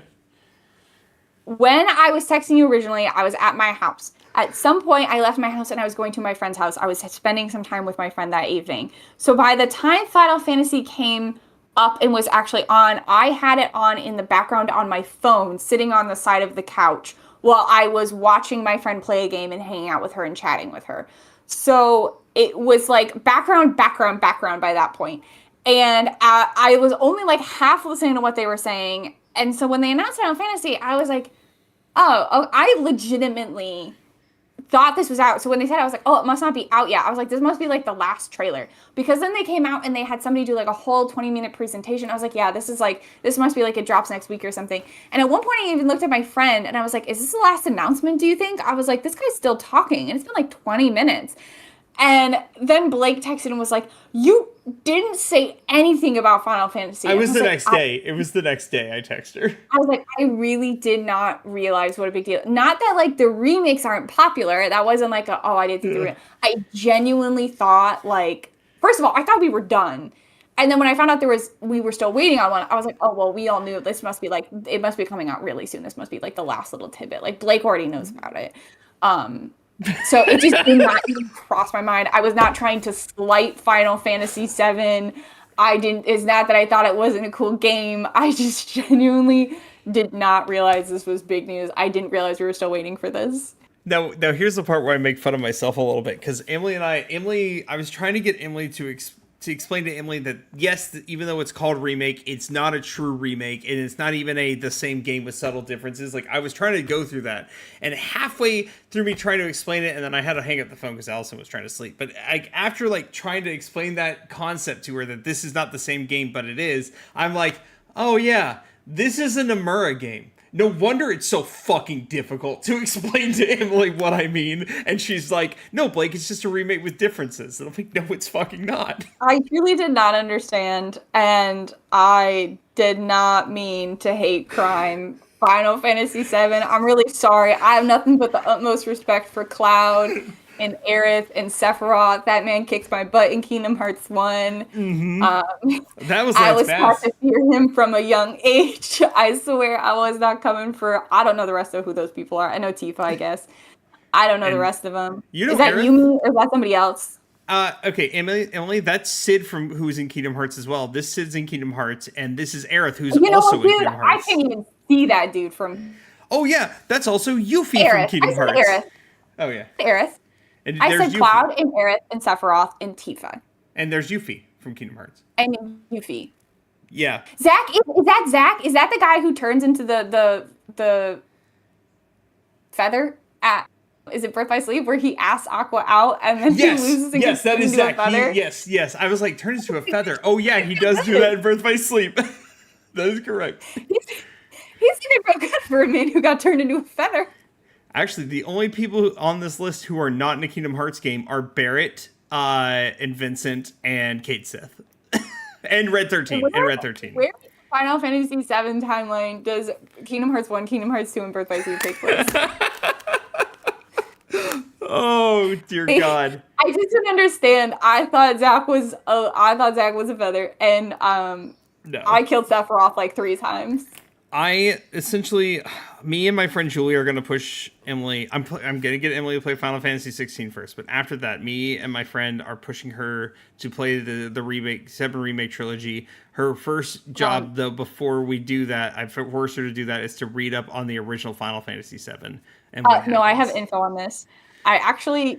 When I was texting you originally, I was at my house. At some point, I left my house and I was going to my friend's house. I was spending some time with my friend that evening. So by the time Final Fantasy came up and was actually on, I had it on in the background on my phone, sitting on the side of the couch while I was watching my friend play a game and hanging out with her and chatting with her. So it was like background by that point. And I was only like half listening to what they were saying. And so when they announced Final Fantasy, I was like, oh, I legitimately thought this was out. So when they said, I was like, oh, it must not be out yet. I was like, this must be like the last trailer. Because then they came out and they had somebody do like a whole 20-minute presentation. I was like, yeah, this must be like it drops next week or something. And at one point I even looked at my friend and I was like, is this the last announcement, do you think? I was like, this guy's still talking and it's been like 20 minutes. And then Blake texted and was like, you didn't say anything about Final Fantasy. It was the next day I texted her. I was like, I really did not realize what a big deal. Not that like the remakes aren't popular. That wasn't like I didn't think the remake. I genuinely thought like, first of all, I thought we were done. And then when I found out we were still waiting on one, I was like, oh, well, we all knew this must be like, it must be coming out really soon. This must be like the last little tidbit. Like Blake already knows about it. So it just did not even cross my mind. I was not trying to slight Final Fantasy VII. It's not that I thought it wasn't a cool game. I just genuinely did not realize this was big news. I didn't realize we were still waiting for this. Now here's the part where I make fun of myself a little bit because I was trying to get Emily to explain to Emily that yes, even though it's called remake, it's not a true remake, and it's not even the same game with subtle differences. Like I was trying to go through that, and halfway through me trying to explain it, and then I had to hang up the phone because Allison was trying to sleep. But after like trying to explain that concept to her that this is not the same game, but it is, I'm like, oh yeah, this is a Nomura game. No wonder it's so fucking difficult to explain to Emily what I mean. And she's like, no, Blake, it's just a remake with differences. And I'm like, no, it's fucking not. I truly did not understand. And I did not mean to hate crime. Final Fantasy VII, I'm really sorry. I have nothing but the utmost respect for Cloud and Aerith and Sephiroth. That man kicks my butt in Kingdom Hearts 1. Mm-hmm. That was I was taught to fear him from a young age. I swear I was not coming for... I don't know the rest of who those people are. I know Tifa, I guess. I don't know the rest of them. Is that Aerith? Yumi or is that somebody else? Okay, Emily, that's Sid from who's in Kingdom Hearts as well. This Sid's in Kingdom Hearts, and this is Aerith, who's also in Kingdom Hearts. I can't even see that dude from... Oh yeah, that's also Yuffie from Kingdom Hearts. Aerith. Oh yeah. Aerith. And I said Yuffie. Cloud and Aerith and Sephiroth and Tifa. And there's Yuffie from Kingdom Hearts. And Yuffie. Yeah. Zack, is that Zack? Is that the guy who turns into the feather? at, is it Birth by Sleep, where he asks Aqua out and then Yes, he loses and yes, gets that turned is into a Zach. feather? Yes. I was like, turn into a feather. Oh yeah, he does do that in Birth by Sleep. That is correct. He's gonna go good for a man who got turned into a feather. Actually, the only people on this list who are not in a Kingdom Hearts game are Barrett, and Vincent, and Kate Sith. And Red 13. Where Where in the Final Fantasy VII timeline does Kingdom Hearts 1, Kingdom Hearts 2, and Birth by Sleep take place? Oh dear God. I just didn't understand. I thought Zach was a feather, and No. I killed Sephiroth like 3 times. I essentially, me and my friend Julie are going to push Emily. I'm going to get Emily to play Final Fantasy 16 first, but after that, me and my friend are pushing her to play the remake, 7 remake trilogy. Her first job, though, before we do that, I forced her to do that, is to read up on the original Final Fantasy 7. And No, I have info on this.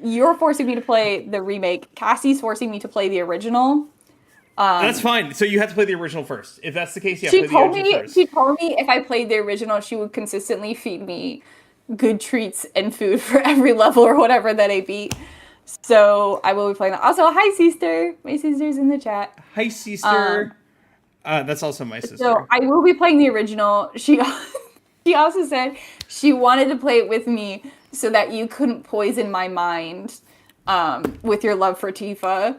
You're forcing me to play the remake. Cassie's forcing me to play the original. That's fine. So you have to play the original first. If that's the case, yeah, She play the told original me first. she told me if I played the original, she would consistently feed me good treats and food for every level or whatever that I beat. So I will be playing that. Also, hi sister. My sister's in the chat. Hi, sister. That's also my sister. So I will be playing the original. She also said she wanted to play it with me so that you couldn't poison my mind with your love for Tifa.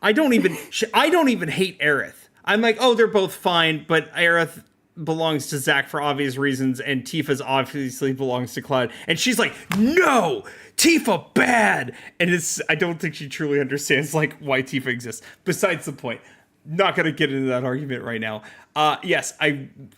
I don't even hate Aerith. I'm like, oh, they're both fine, but Aerith belongs to Zack for obvious reasons, and Tifa's obviously belongs to Cloud. And she's like, no, Tifa bad. And I don't think she truly understands like why Tifa exists. Besides the point. Not gonna get into that argument right now. Yes,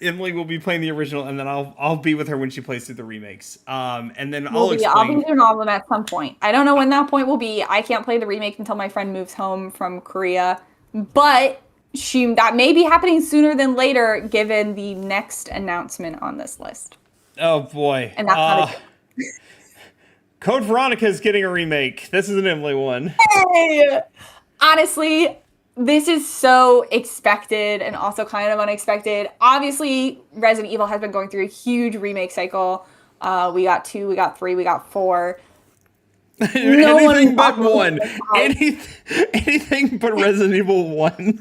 Emily will be playing the original, and then I'll be with her when she plays through the remakes. And then I'll explain. I'll be doing all of them at some point. I don't know when that point will be. I can't play the remake until my friend moves home from Korea, but that may be happening sooner than later, given the next announcement on this list. Oh boy! And that's not a Code Veronica is getting a remake. This is an Emily one. Hey! Honestly, this is so expected and also kind of unexpected. Obviously, Resident Evil has been going through a huge remake cycle. We got 2, we got 3, we got 4. Anything but 1. Anything but Resident Evil 1.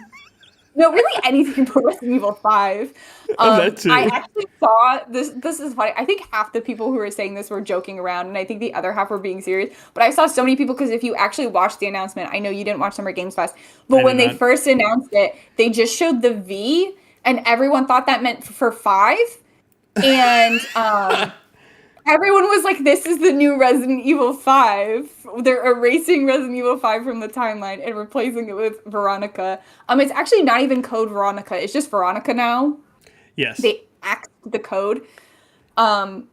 No, really anything but Resident Evil 5. That too. I actually saw this. This is funny. I think half the people who were saying this were joking around, and I think the other half were being serious. But I saw so many people, because if you actually watched the announcement, I know you didn't watch Summer Games Fest, but when they first announced it, they just showed the V, and everyone thought that meant for 5. And everyone was like, this is the new Resident Evil 5. They're erasing Resident Evil 5 from the timeline and replacing it with Veronica. It's actually not even Code Veronica. It's just Veronica now. Yes. They axed the code. I'm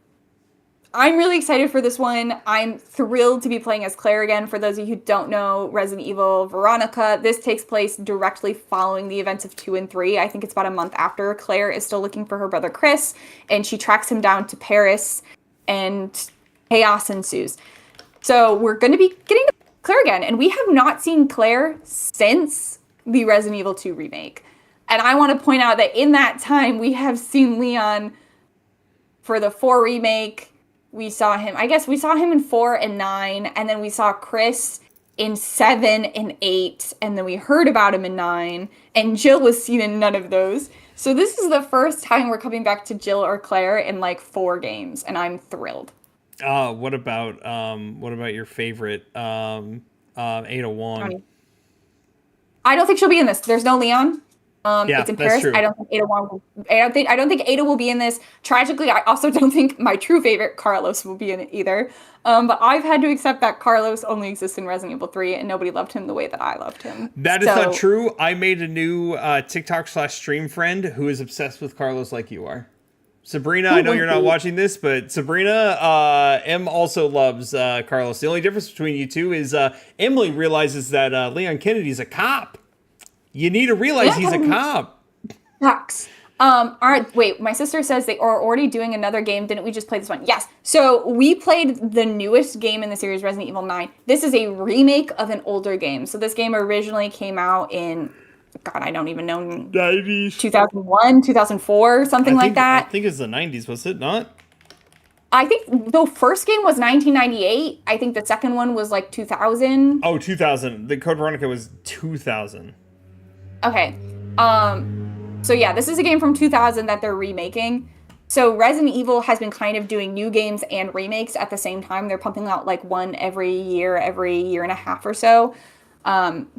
really excited for this one. I'm thrilled to be playing as Claire again. For those of you who don't know, Resident Evil Veronica, this takes place directly following the events of 2 and 3. I think it's about a month after. Claire is still looking for her brother Chris, and she tracks him down to Paris, and chaos ensues. So we're going to be getting Claire again, and we have not seen Claire since the Resident Evil 2 remake. And I want to point out that in that time, we have seen Leon for the 4 remake. We saw him in 4 and 9, and then we saw Chris in 7 and 8, and then we heard about him in 9, and Jill was seen in none of those. So this is the first time we're coming back to Jill or Claire in like 4 games, and I'm thrilled. What about your favorite Ada Wong? I don't think she'll be in this. There's no Leon. It's in Paris. True. I don't think Ada will be in this. Tragically, I also don't think my true favorite, Carlos, will be in it either. But I've had to accept that Carlos only exists in Resident Evil 3, and nobody loved him the way that I loved him. That is not true. I made a new TikTok/stream friend who is obsessed with Carlos like you are. Sabrina, I know you're not watching this, but Sabrina, M also loves Carlos. The only difference between you two is Emily realizes that Leon Kennedy's a cop. You need to realize he's a cop. Sucks. All right, wait, my sister says they are already doing another game. Didn't we just play this one? Yes. So we played the newest game in the series, Resident Evil 9. This is a remake of an older game. So this game originally came out in, God, I don't even know. 90s. 2001, 2004, something like that. I think it's the 90s, was it not? I think the first game was 1998. I think the second one was like 2000. Oh, 2000. The Code Veronica was 2000. Okay. So yeah, this is a game from 2000 that they're remaking. So Resident Evil has been kind of doing new games and remakes at the same time. They're pumping out like one every year and a half or so.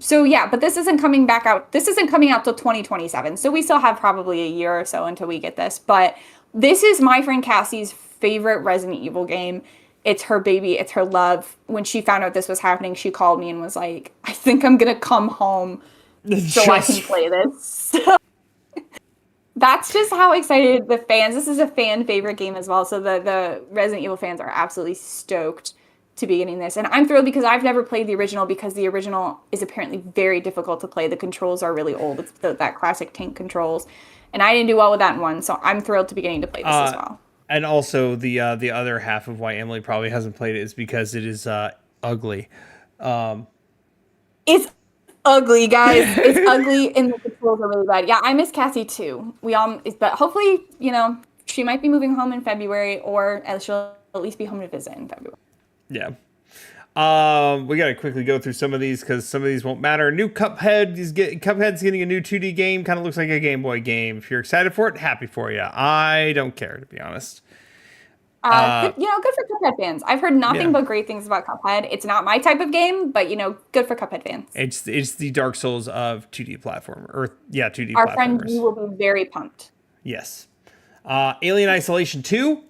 So yeah, but this isn't coming back out. This isn't coming out till 2027. So we still have probably a year or so until we get this. But this is my friend Cassie's favorite Resident Evil game. It's her baby. It's her love. When she found out this was happening, she called me and was like, I think I'm going to come home so I can play this. That's just how excited the fans. This is a fan favorite game as well. So the Resident Evil fans are absolutely stoked to be getting this. And I'm thrilled because I've never played the original because the original is apparently very difficult to play. The controls are really old. It's that classic tank controls. And I didn't do well with that one. So I'm thrilled to be getting to play this as well. And also the other half of why Emily probably hasn't played it is because it is ugly. It's ugly, guys. It's ugly and the controls are really bad. Yeah, I miss Cassie too. But hopefully, she might be moving home in February, or she'll at least be home to visit in February. Yeah. We got to quickly go through some of these because some of these won't matter. New Cuphead's getting a new 2D game. Kind of looks like a Game Boy game. If you're excited for it, happy for you. I don't care, to be honest. Good for Cuphead fans. I've heard nothing but great things about Cuphead. It's not my type of game, but good for Cuphead fans. It's the Dark Souls of 2D platformer, 2D Our platformers. friend you will be very pumped. Yes. Alien Isolation 2.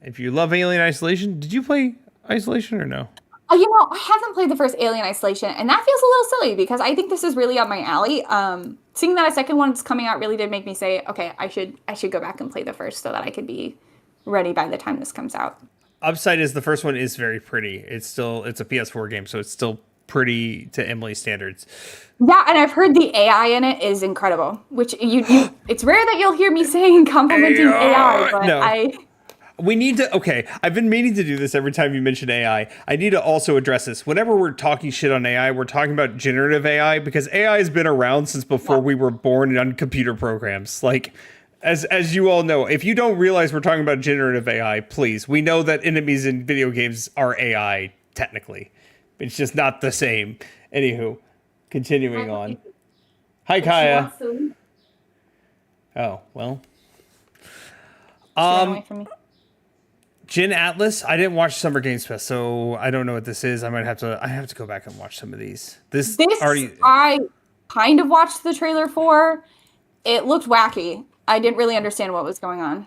If you love Alien Isolation, did you play Isolation or no? I haven't played the first Alien Isolation, and that feels a little silly because I think this is really up my alley. Seeing that a second one's coming out really did make me say, okay, I should go back and play the first so that I could be ready by the time this comes out. Upside is the first one is very pretty. It's a PS4 game, so it's still pretty to Emily's standards. Yeah, and I've heard the AI in it is incredible, which it's rare that you'll hear me saying complimenting AI, but no. We need to, okay, I've been meaning to do this every time you mention AI. I need to also address this. Whenever we're talking shit on AI, we're talking about generative AI because AI has been around since before we were born on computer programs. Like, as you all know, if you don't realize we're talking about generative AI, please, we know that enemies in video games are AI, technically. It's just not the same. Anywho, continuing on. Hi, Kaya. Oh, well. Away from me. Jin Atlas, I didn't watch Summer Games Fest, so I don't know what this is. I have to go back and watch some of these. This I kind of watched the trailer for. It looked wacky. I didn't really understand what was going on.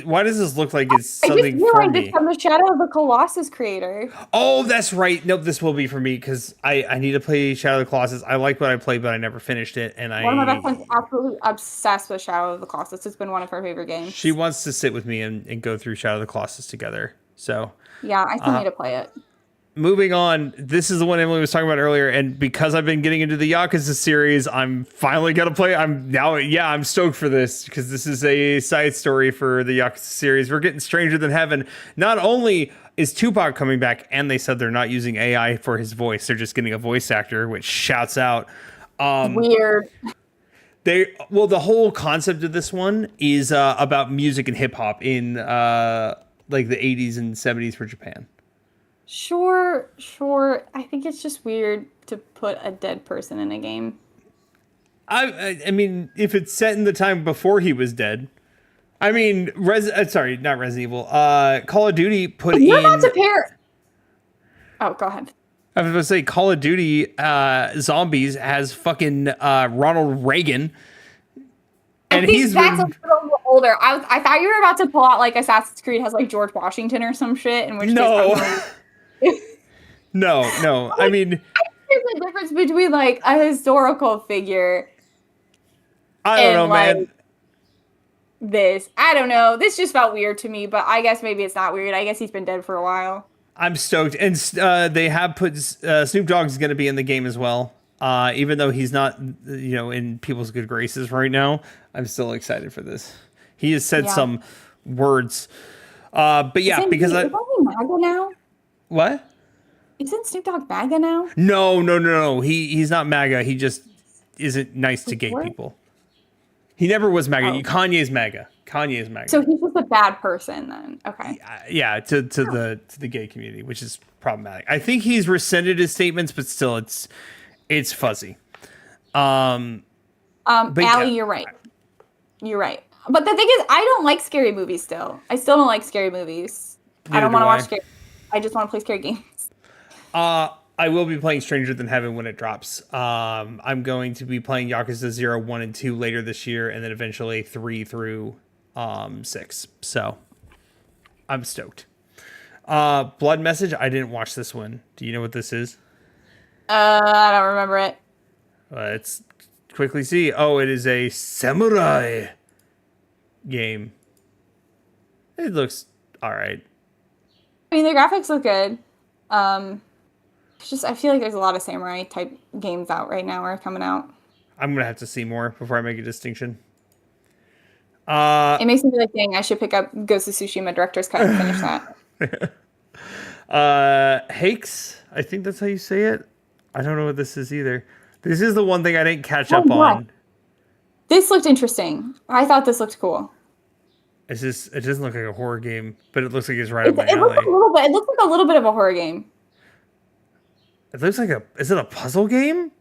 Why does this look like it's something for me? It's from the Shadow of the Colossus creator. Oh, that's right. Nope, this will be for me because I need to play Shadow of the Colossus. I like what I played, but I never finished it. And one of my best friends absolutely obsessed with Shadow of the Colossus. It's been one of her favorite games. She wants to sit with me and go through Shadow of the Colossus together. So yeah, I still need to play it. Moving on, this is the one Emily was talking about earlier, and because I've been getting into the Yakuza series, I'm finally gonna play. I'm stoked for this because this is a side story for the Yakuza series. We're getting Stranger Than Heaven. Not only is Tupac coming back, and they said they're not using AI for his voice; they're just getting a voice actor, which shouts out. Weird. The whole concept of this one is about music and hip hop in like the 80s and 70s for Japan. Sure. I think it's just weird to put a dead person in a game. I mean, if it's set in the time before he was dead. I mean, not Resident Evil. Call of Duty put in... You're about to pair... Oh, go ahead. I was going to say, Call of Duty Zombies has fucking Ronald Reagan. And that's a little older. I thought you were about to pull out, like, Assassin's Creed has, like, George Washington or some shit. In which No. I mean, I think there's a difference between like a historical figure. I don't know, like, man. This, I don't know. This just felt weird to me, but I guess maybe it's not weird. I guess he's been dead for a while. I'm stoked, and they have put Snoop Dogg is going to be in the game as well. Even though he's not, in people's good graces right now, I'm still excited for this. He has said some words, but yeah, because is he MAGA now? What? Isn't Snoop Dogg MAGA now? No. He's not MAGA. He just isn't nice to gay people. He never was MAGA. Oh. Kanye's MAGA. Kanye's MAGA. So he's just a bad person then. Okay. Yeah, to the gay community, which is problematic. I think he's rescinded his statements, but still, it's fuzzy. Allie, yeah. you're right. You're right. But the thing is, I don't like scary movies still. I still don't like scary movies. I don't want to watch scary. I just want to play scary games. I will be playing Stranger Than Heaven when it drops. I'm going to be playing Yakuza 0, 1, and 2 later this year, and then eventually 3 through 6. So I'm stoked. Blood Message, I didn't watch this one. Do you know what this is? I don't remember it. Let's quickly see. Oh, it is a samurai game. It looks all right. I mean, the graphics look good. It's just I feel like there's a lot of samurai type games out right now or coming out. I'm gonna have to see more before I make a distinction. It makes me feel like, dang, I should pick up Ghost of Tsushima Director's Cut and finish that. Hakes, I think that's how you say it. I don't know what this is either. This is the one thing I didn't catch up on. This looked interesting. I thought this looked cool. It doesn't look like a horror game, but it looks like it's right up my alley. It looks like a little bit of a horror game. It looks like is it a puzzle game?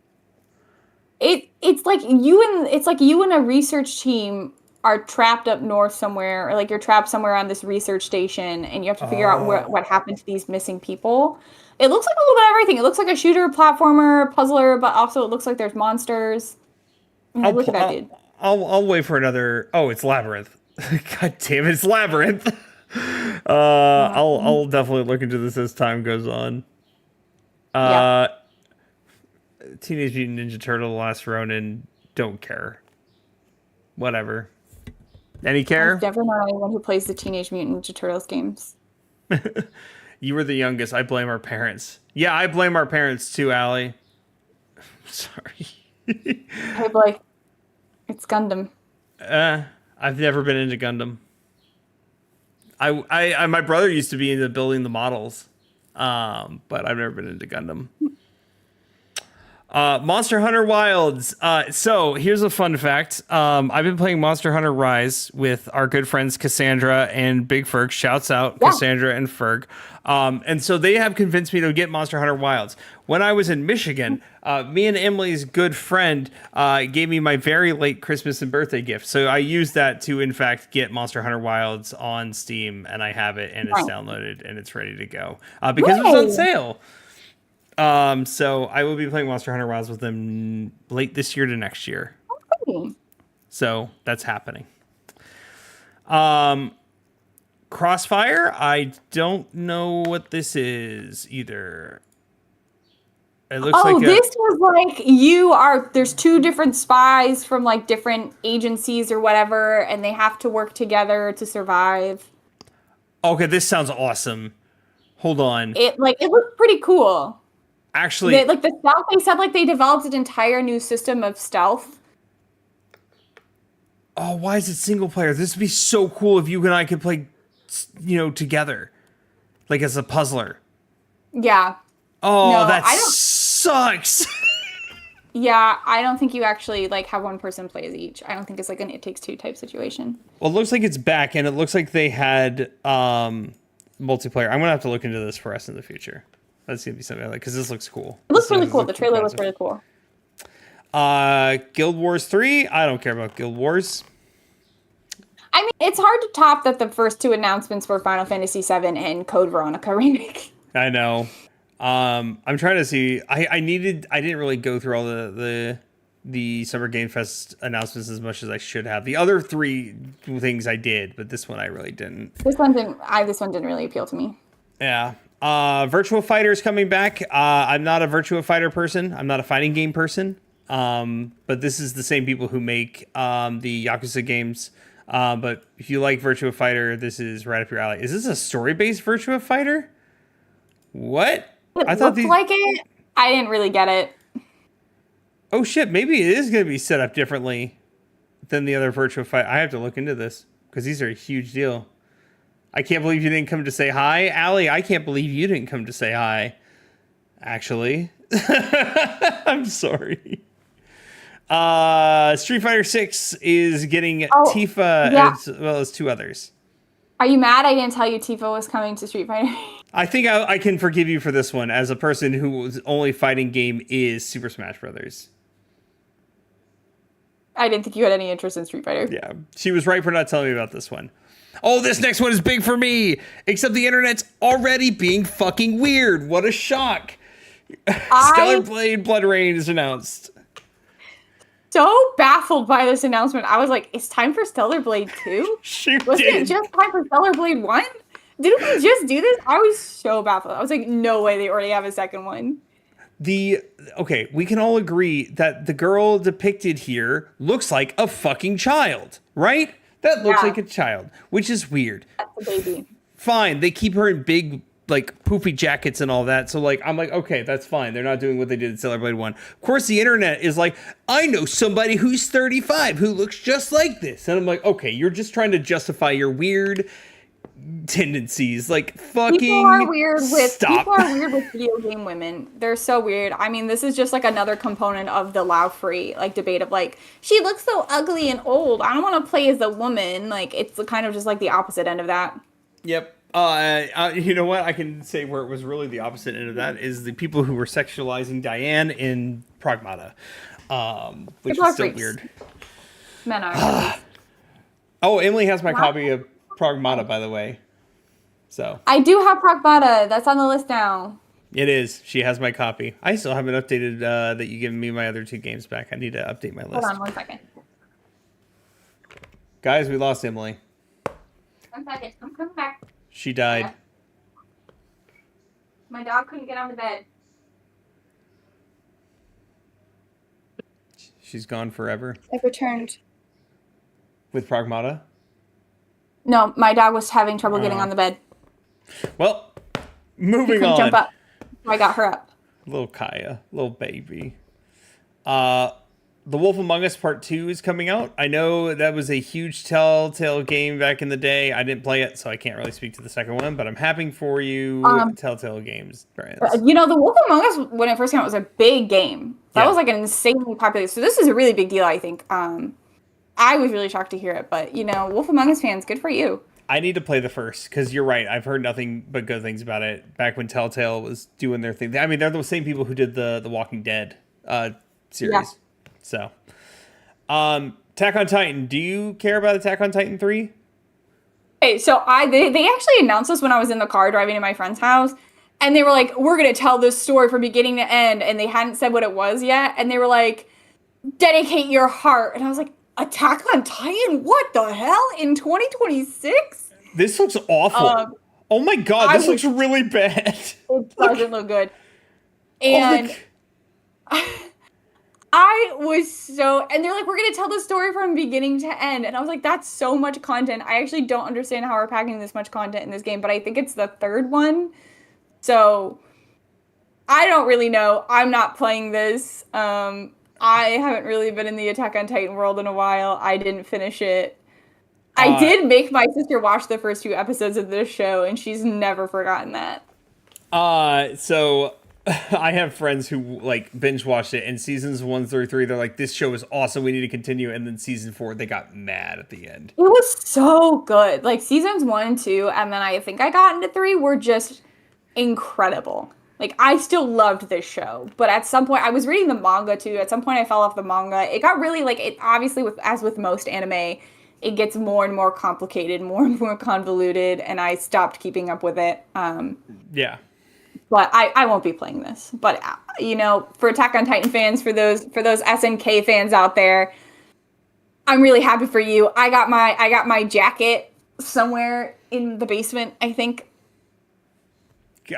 It's like you and a research team are trapped up north somewhere, or like you're trapped somewhere on this research station, and you have to figure out what happened to these missing people. It looks like a little bit of everything. It looks like a shooter, platformer, puzzler, but also it looks like there's monsters. Look at that dude. I'll wait for another. Oh, it's Labyrinth. God damn it, it's Labyrinth. I'll definitely look into this as time goes on. Teenage Mutant Ninja Turtle: The Last Ronin. Don't care. Whatever. Any care? I've never known anyone who plays the Teenage Mutant Ninja Turtles games. You were the youngest. I blame our parents. Yeah, I blame our parents too, Allie. Sorry. Hey, Blake. It's Gundam. I've never been into Gundam. I my brother used to be into building the models, but I've never been into Gundam. Monster Hunter Wilds. So here's a fun fact. I've been playing Monster Hunter Rise with our good friends Cassandra and Big Ferg. Shouts out Cassandra and Ferg. And so they have convinced me to get Monster Hunter Wilds. When I was in Michigan, me and Emily's good friend gave me my very late Christmas and birthday gift. So I used that to, in fact, get Monster Hunter Wilds on Steam, and I have it, and it's downloaded, and it's ready to go because it was on sale. So I will be playing Monster Hunter Wilds with them late this year to next year. Okay. So that's happening. Crossfire, I don't know what this is either. It looks like this was like there's two different spies from like different agencies or whatever, and they have to work together to survive. Okay, this sounds awesome. Hold on. It looks pretty cool. Actually, the stealth, they said like they developed an entire new system of stealth. Oh, why is it single player? This would be so cool if you and I could play, together, like as a puzzler. Yeah. Oh, no, that sucks. Yeah, I don't think you actually like have one person play as each. I don't think it's like an It Takes Two type situation. Well, it looks like it's back, and it looks like they had multiplayer. I'm gonna have to look into this for us in the future. That's gonna be something I like because this looks cool. It looks really cool. The trailer looks really cool. Guild Wars 3. I don't care about Guild Wars. I mean, it's hard to top that the first two announcements were Final Fantasy VII and Code Veronica remake. I know. I'm trying to see. I didn't really go through all the Summer Game Fest announcements as much as I should have. The other three things I did, but this one I really didn't. This one didn't really appeal to me. Yeah. Virtua Fighter is coming back. I'm not a Virtua Fighter person. I'm not a fighting game person. But this is the same people who make the Yakuza games. But if you like Virtua Fighter, this is right up your alley. Is this a story-based Virtua Fighter? What? I thought like it. I didn't really get it. Oh shit! Maybe it is going to be set up differently than the other Virtua Fighter. I have to look into this because these are a huge deal. I can't believe you didn't come to say hi, Allie. I can't believe you didn't come to say hi. Actually, I'm sorry. Street Fighter 6 is getting Oh, Tifa yeah. as well as 2 others. Are you mad I didn't tell you Tifa was coming to Street Fighter? I think I can forgive you for this one as a person whose only fighting game is Super Smash Brothers. I didn't think you had any interest in Street Fighter. Yeah, she was right for not telling me about this one. Oh, this next one is big for me. Except the internet's already being fucking weird. What a shock. Stellar Blade Blood Rain is announced. So baffled by this announcement. I was like, it's time for Stellar Blade 2? Wasn't it just time for Stellar Blade 1? Didn't we just do this? I was so baffled. I was like, no way they already have a second one. Okay, we can all agree that the girl depicted here looks like a fucking child, right? That looks like a child, which is weird. That's a baby. Fine, they keep her in big, like, poofy jackets and all that. So, like, I'm like, okay, that's fine. They're not doing what they did in Stellar Blade 1. Of course, the internet is like, I know somebody who's 35 who looks just like this. And I'm like, okay, you're just trying to justify your weird tendencies. Like, fucking people are weird stop. Video game women. They're so weird. I mean, this is just like another component of the Lao free like debate of like, she looks so ugly and old. I don't want to play as a woman. Like, it's kind of just like the opposite end of that. Yep. You know what? I can say where it was really the opposite end of that is the people who were sexualizing Diane in Pragmata, which is still weird. Men are. Oh, Emily has my copy of Pragmata, by the way. So I do have Pragmata. That's on the list now. it is. She has my copy. I still haven't updated that you given me my other 2 games back. I need to update my list. Hold on 1 second. Guys, we lost Emily. 1 second. I'm coming back. She died. Yeah. My dog couldn't get on the bed. She's gone forever. I've returned. With Pragmata? No, my dog was having trouble getting on the bed. Well, moving on. Jump up. I got her up. Little Kaya, little baby. The Wolf Among Us Part 2 is coming out. I know that was a huge Telltale game back in the day. I didn't play it, so I can't really speak to the second one, but I'm happy for you, Telltale Games brands. You know, The Wolf Among Us, when it first came out, was a big game. That was like an insanely popular. So this is a really big deal, I think. I was really shocked to hear it, but, you know, Wolf Among Us fans, good for you. I need to play the first, because you're right. I've heard nothing but good things about it back when Telltale was doing their thing. I mean, they're the same people who did the Walking Dead series. Yeah. So, Attack on Titan. Do you care about Attack on Titan 3? Okay, so they actually announced this when I was in the car driving to my friend's house, and they were like, we're going to tell this story from beginning to end, and they hadn't said what it was yet, and they were like, dedicate your heart. And I was like, Attack on Titan? What the hell? In 2026? This looks awful. Oh my god, this looks really bad. It doesn't look good. And I was so, and they're like, we're going to tell the story from beginning to end. And I was like, that's so much content. I actually don't understand how we're packing this much content in this game, but I think it's the third one. So I don't really know. I'm not playing this. I haven't really been in the Attack on Titan world in a while. I didn't finish it. I did make my sister watch the first 2 episodes of this show, and she's never forgotten that. So I have friends who like binge watched it, and seasons 1 through 3, they're like, this show is awesome, we need to continue. And then season 4, they got mad at the end. It was so good. Like seasons 1 and 2, and then I think I got into 3 were just incredible. Like, I still loved this show, but at some point, I was reading the manga, too. At some point, I fell off the manga. It got really, like, it obviously, as with most anime, it gets more and more complicated, more and more convoluted, and I stopped keeping up with it. Yeah. But I won't be playing this. But, you know, for Attack on Titan fans, for those SNK fans out there, I'm really happy for you. I got my jacket somewhere in the basement, I think.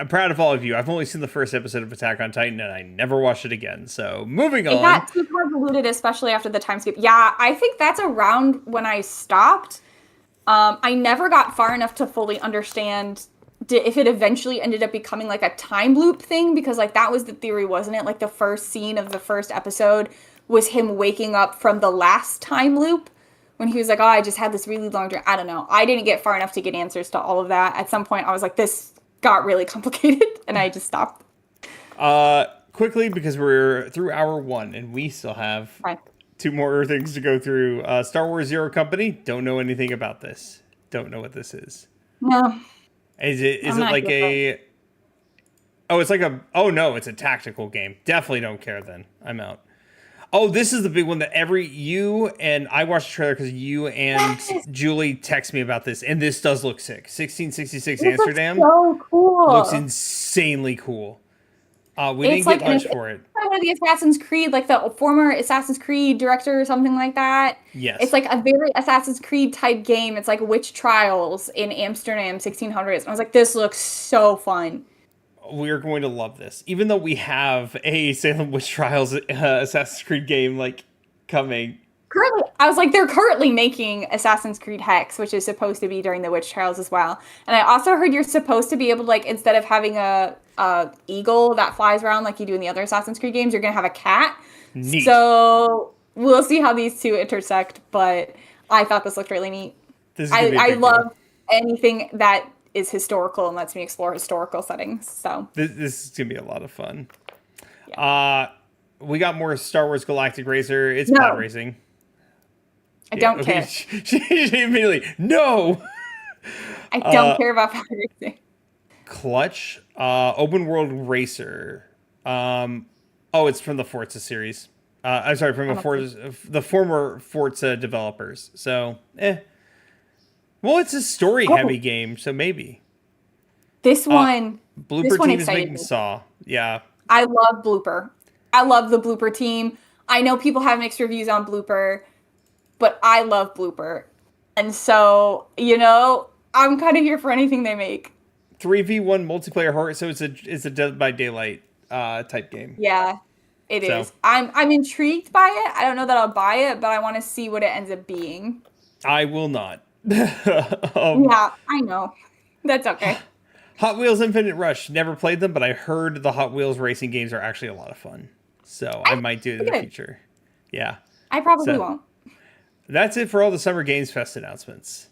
I'm proud of all of you. I've only seen the first episode of Attack on Titan, and I never watched it again. So, moving on. It got too convoluted, especially after the time skip. Yeah, I think that's around when I stopped. I never got far enough to fully understand if it eventually ended up becoming, like, a time loop thing, because, like, that was the theory, wasn't it? Like, the first scene of the first episode was him waking up from the last time loop, when he was like, oh, I just had this really long dream. I don't know. I didn't get far enough to get answers to all of that. At some point, I was like, this got really complicated, and I just stopped. Quickly, because we're through hour 1, and we still have Two more things to go through. Star Wars Zero Company. Don't know anything about this. Don't know what this is. No, Is it I'm not like good at a? Oh, it's like a. Oh no, it's a tactical game. Definitely don't care. Then I'm out. Oh, this is the big one that you and I watched the trailer because you and Yes, Julie text me about this, and this does look sick. 1666 this looks Amsterdam so looks cool. insanely cool. We It's didn't get like much for it. by one of the Assassin's Creed, like the former Assassin's Creed director or something like that. It's Yes, like a very Assassin's Creed type game. It's like witch trials in Amsterdam, 1600s. And I was like, this looks so fun. we are going to love this, even though we have a Salem Witch Trials Assassin's Creed game like coming. Currently, I was like, they're currently making Assassin's Creed Hex, which is supposed to be during the witch trials as well. And I also heard you're supposed to be able to, like, instead of having a eagle that flies around like you do in the other Assassin's Creed games, you're gonna have a cat. Neat. So we'll see how these two intersect. But I thought this looked really neat. This is gonna be a I big love deal. anything that is historical and lets me explore historical settings. So This is gonna be a lot of fun. yeah. We got more Star Wars Galactic Racer. It's No. pod racing. I don't okay. care. She immediately no. I don't care about racing. Clutch, open world racer. It's from the Forza series. I'm sorry, from the former Forza developers. So, well, it's a story heavy game, so maybe. This one, Blooper this one team is excited making me. Saw. Yeah, I love Blooper. I love the Blooper team. I know people have mixed reviews on Blooper, but I love Blooper. And so, I'm kind of here for anything they make. 3v1 multiplayer horror. So it's a Dead by Daylight type game. Yeah, it So. is. I'm intrigued by it. I don't know that I'll buy it, but I want to see what it ends up being. I will not. Yeah, I know. That's okay. Hot Wheels Infinite Rush. Never played them, but I heard the Hot Wheels racing games are actually a lot of fun. So I might do it in the good. future. Yeah. I probably So. won't. That's it for all the Summer Games Fest announcements.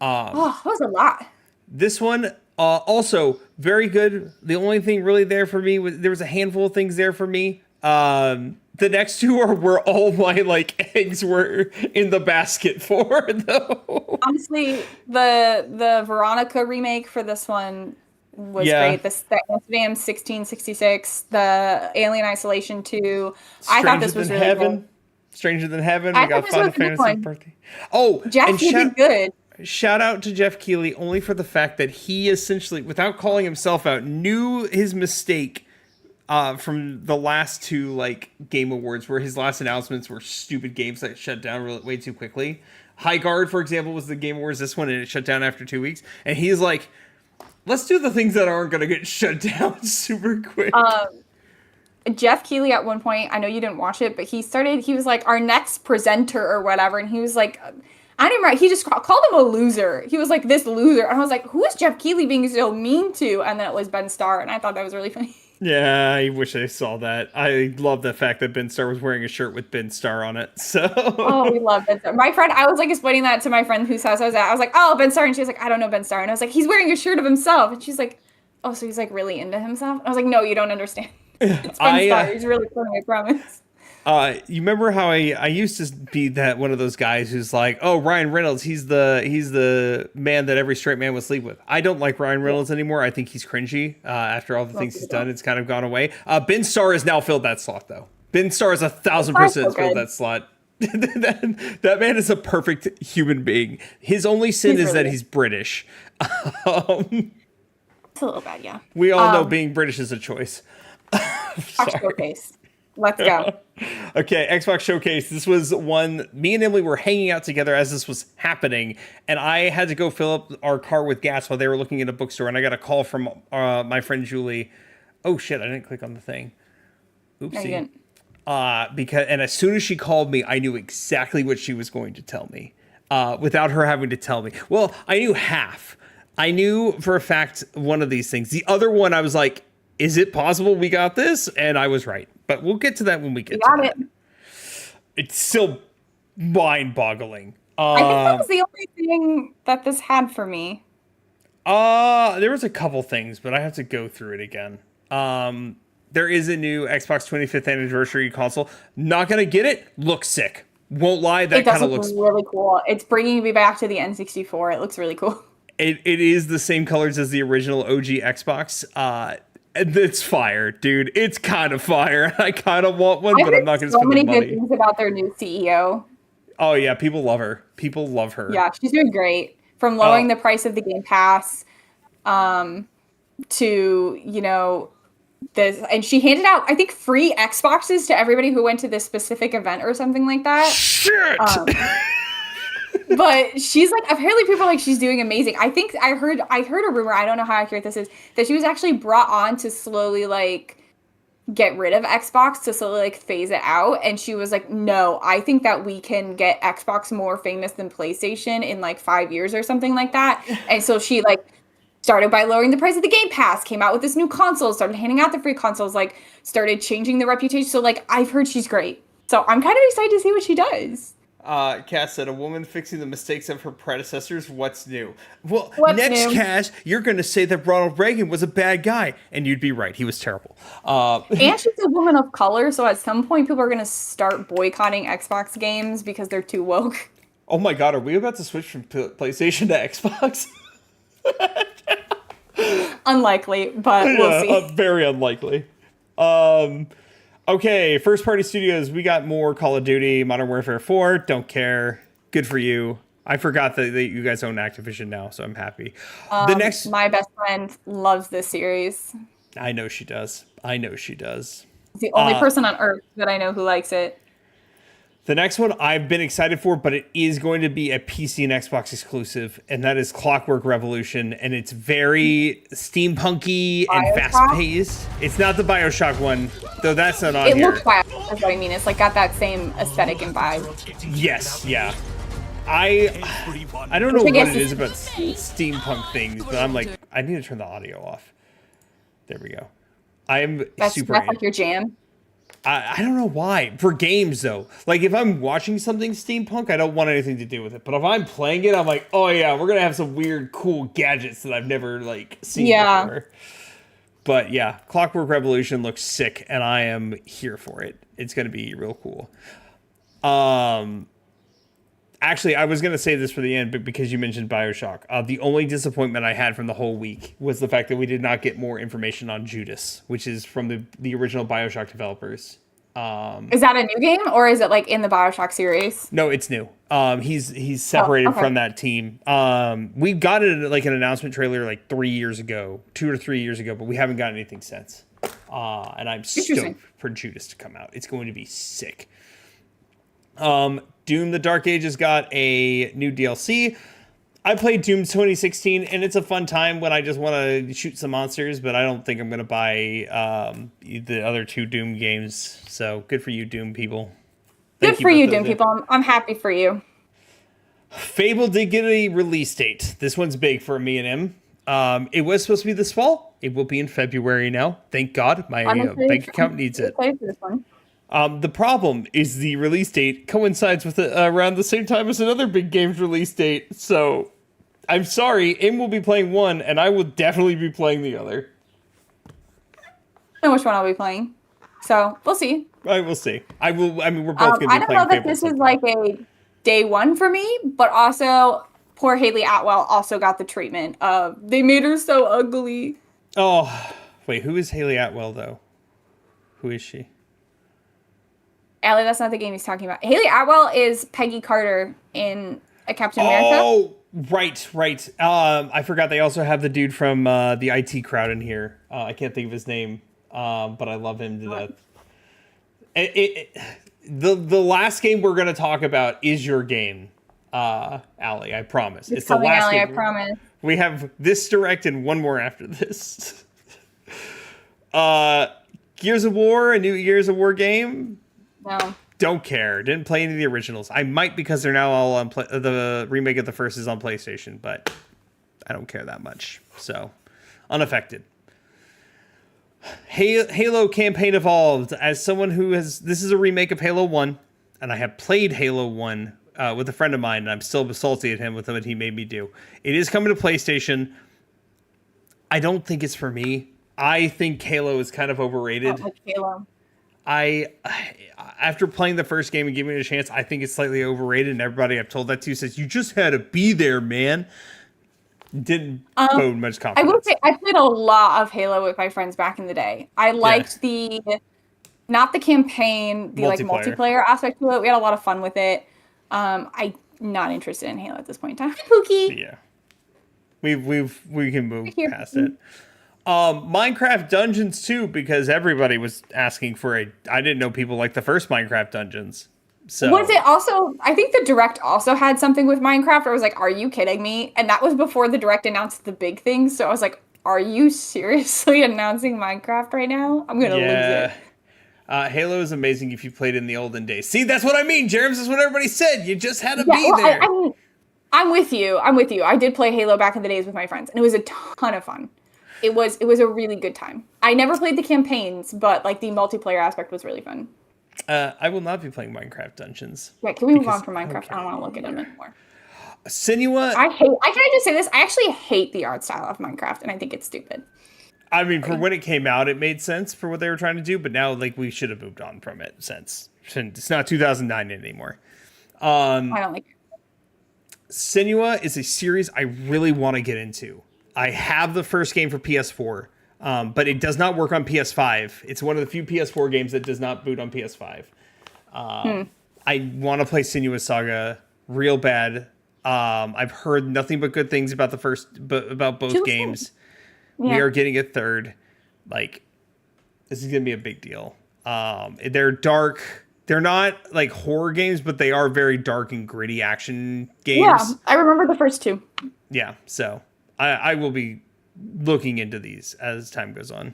Oh, that was a lot. This one also very good. The only thing really there for me was there was a handful of things there for me. The next two are where all my eggs were in the basket for though. Honestly, the Veronica remake for this one was great. The Amsterdam 1666, the Alien Isolation 2. I thought this was really good. Stranger Than Heaven. I We got thought this was Final a good Fantasy one. Birthday. Oh, Jeff, and you did good. shout out to Jeff Keighley only for the fact that he essentially, without calling himself out, knew his mistake from the last two Game Awards, where his last announcements were stupid games that shut down way too quickly. High Guard, for example, was the Game Awards this one, and it shut down after 2 weeks. And he's like, let's do the things that aren't going to get shut down super quick. Jeff Keighley at one point, I know you didn't watch it, but he was like our next presenter or whatever, and he was like, I didn't write, he just called him a loser. He was like, this loser. And I was like, who is Jeff Keighley being so mean to? And then it was Ben Starr, and I thought that was really funny. Yeah, I wish I saw that. I love the fact that Ben Starr was wearing a shirt with Ben Starr on it. So Oh, we love Ben Starr. My friend, I was explaining that to my friend whose house I was at. I was like, oh, Ben Starr. And she was like, I don't know Ben Starr. And I was like, he's wearing a shirt of himself. And she's like, oh, so he's really into himself? And I was like, no, you don't understand. It's Ben Starr. He's really funny, I promise. You remember how I used to be that one of those guys who's like, oh, Ryan Reynolds, he's the man that every straight man would sleep with. I don't like Ryan Reynolds anymore. I think he's cringy. After all the things he's done, it's kind of gone away. Ben Starr has now filled that slot, though. Ben Starr is 1,000% filled that slot. that man is a perfect human being. His only sin is that he's British. It's a little bad, yeah. We all know being British is a choice. Xbox Showcase. Let's go. Okay, Xbox Showcase. This was one, me and Emily were hanging out together as this was happening, and I had to go fill up our car with gas while they were looking at a bookstore, and I got a call from my friend Julie. Oh shit, I didn't click on the thing. Oopsie. No, you didn't. And as soon as she called me, I knew exactly what she was going to tell me, without her having to tell me. Well, I knew half. I knew for a fact one of these things. The other one, I was like, is it possible we got this? And I was right. But we'll get to that when we get to that. It's still mind-boggling. I think that was the only thing that this had for me. There was a couple things, but I have to go through it again. There is a new Xbox 25th anniversary console. Not gonna get it. Looks sick. Won't lie, that It does kind of look looks. really cool. It's bringing me back to the N64. It looks really cool. It is the same colors as the original OG Xbox. It's fire, dude. It's kind of fire. I kind of want one, I've but I'm heard not going to so spend the many good money. things about their new CEO. Oh yeah, people love her. People love her. Yeah, she's doing great. From lowering Oh, the price of the Game Pass, to, this, and she handed out, I think, free Xboxes to everybody who went to this specific event or something like that. shit. But she's like, apparently people are like, she's doing amazing. I think I heard a rumor, I don't know how accurate this is, that she was actually brought on to slowly like get rid of Xbox, to slowly like phase it out. And she was like, no, I think that we can get Xbox more famous than PlayStation in like 5 years or something like that. And so she like started by lowering the price of the Game Pass, came out with this new console, started handing out the free consoles, like started changing the reputation. So like I've heard she's great. So I'm kind of excited to see what she does. Cass said, a woman fixing the mistakes of her predecessors. What's new? Well, What's next, new? Cass, you're going to say that Ronald Reagan was a bad guy, and you'd be right. He was terrible. And she's a woman of color, so at some point people are going to start boycotting Xbox games because they're too woke. Oh my God, are we about to switch from PlayStation to Xbox? Unlikely, but we'll see. Very unlikely. Okay, first party studios, we got more Call of Duty, Modern Warfare 4. Don't care. Good for you. I forgot that you guys own Activision now, so I'm happy. The next, My best friend loves this series. I know she does. I know she does. He's the only person on earth that I know who likes it. The next one I've been excited for, but it is going to be a PC and Xbox exclusive, and that is Clockwork Revolution, and it's very steampunky and BioShock? fast-paced. It's not the BioShock one, though that's not on It here. looks fast, that's what I mean. It's like got that same aesthetic and vibe. Yes, yeah. I don't know I what guess it is it's- about steampunk things, but I'm like, I need to turn the audio off. There we go. I'm That's super. like your jam. I don't know why. For games though, like if I'm watching something steampunk, I don't want anything to do with it. But if I'm playing it, I'm like, oh yeah, we're gonna have some weird, cool gadgets that I've never like seen before. But yeah, Clockwork Revolution looks sick, and I am here for it. It's gonna be real cool. Actually, I was going to say this for the end, but because you mentioned BioShock, the only disappointment I had from the whole week was the fact that we did not get more information on Judas, which is from the original BioShock developers. Is that a new game, or is it like in the BioShock series? No, it's new. He's separated from that team. We got it like an announcement trailer like 3 years ago, 2 or 3 years ago, but we haven't gotten anything since. And I'm stoked for Judas to come out. It's going to be sick. Doom the Dark Ages got a new DLC. I played Doom 2016, and it's a fun time when I just want to shoot some monsters, but I don't think I'm going to buy the other two Doom games. So good for you, Doom people. Good for you, Doom people. I'm happy for you. Fable did get a release date. This one's big for me and him. It was supposed to be this fall. It will be in February now. Thank God. My bank account needs it. For this one. The problem is the release date coincides with around the same time as another big game's release date. So I'm sorry, Im will be playing one, and I will definitely be playing the other. I know which one I'll be playing. So we'll see. I will see. I will. I mean, we're both going to be playing. I don't know that Fable this sometime. is like a day one for me, but also poor Haley Atwell also got the treatment of they made her so ugly. Oh, wait, who is Haley Atwell though? Who is she? Allie, that's not the game he's talking about. Haley Atwell is Peggy Carter in a Captain America. Oh, right. I forgot they also have the dude from the IT crowd in here. I can't think of his name, but I love him to death. The last game we're going to talk about is your game, Allie, I promise. It's the last Allie, game. I promise. We have this direct and one more after this. Gears of War, a new Gears of War game. No. Don't care. Didn't play any of the originals. I might because they're now all on the remake of the first is on PlayStation, but I don't care that much. So, unaffected. Halo Campaign Evolved. As someone who has... This is a remake of Halo 1, and I have played Halo 1 with a friend of mine, and I'm still salty at him with what he made me do. It is coming to PlayStation. I don't think it's for me. I think Halo is kind of overrated. Not like Halo. After playing the first game and giving it a chance, I think it's slightly overrated, and everybody I've told that to says you just had to be there, man. Didn't bode much I will confidence. say I played a lot of Halo with my friends back in the day. I liked not the campaign, the like multiplayer aspect to it. We had a lot of fun with it. I'm not interested in Halo at this point in time. Hi, Pookie. Yeah, we can move past it. Minecraft Dungeons too, because everybody was asking for a. I didn't know people like the first Minecraft Dungeons. So Was it also? I think the Direct also had something with Minecraft. I was like, "Are you kidding me?" And that was before the Direct announced the big things. So I was like, "Are you seriously announcing Minecraft right now? I'm gonna lose it." Halo is amazing if you played in the olden days. See, that's what I mean, James. That's what everybody said. You just had to be there. I mean, I'm with you. I'm with you. I did play Halo back in the days with my friends, and it was a ton of fun. It was a really good time. I never played the campaigns, but like the multiplayer aspect was really fun. I will not be playing Minecraft Dungeons. Right, can we move on from Minecraft? Okay. I don't want to look at them anymore. Senua. Can I just say this? I actually hate the art style of Minecraft, and I think it's stupid. I mean, for when it came out, it made sense for what they were trying to do, but now like we should have moved on from it since it's not 2009 anymore. I don't like it. Senua is a series I really want to get into. I have the first game for PS4. But it does not work on PS5. It's one of the few PS4 games that does not boot on PS5. I want to play Senua's Saga real bad. I've heard nothing but good things about about both games. Yeah. We are getting a third. Like, this is gonna be a big deal. They're dark. They're not like horror games, but they are very dark and gritty action games. Yeah, I remember the first two. Yeah, so I will be looking into these as time goes on.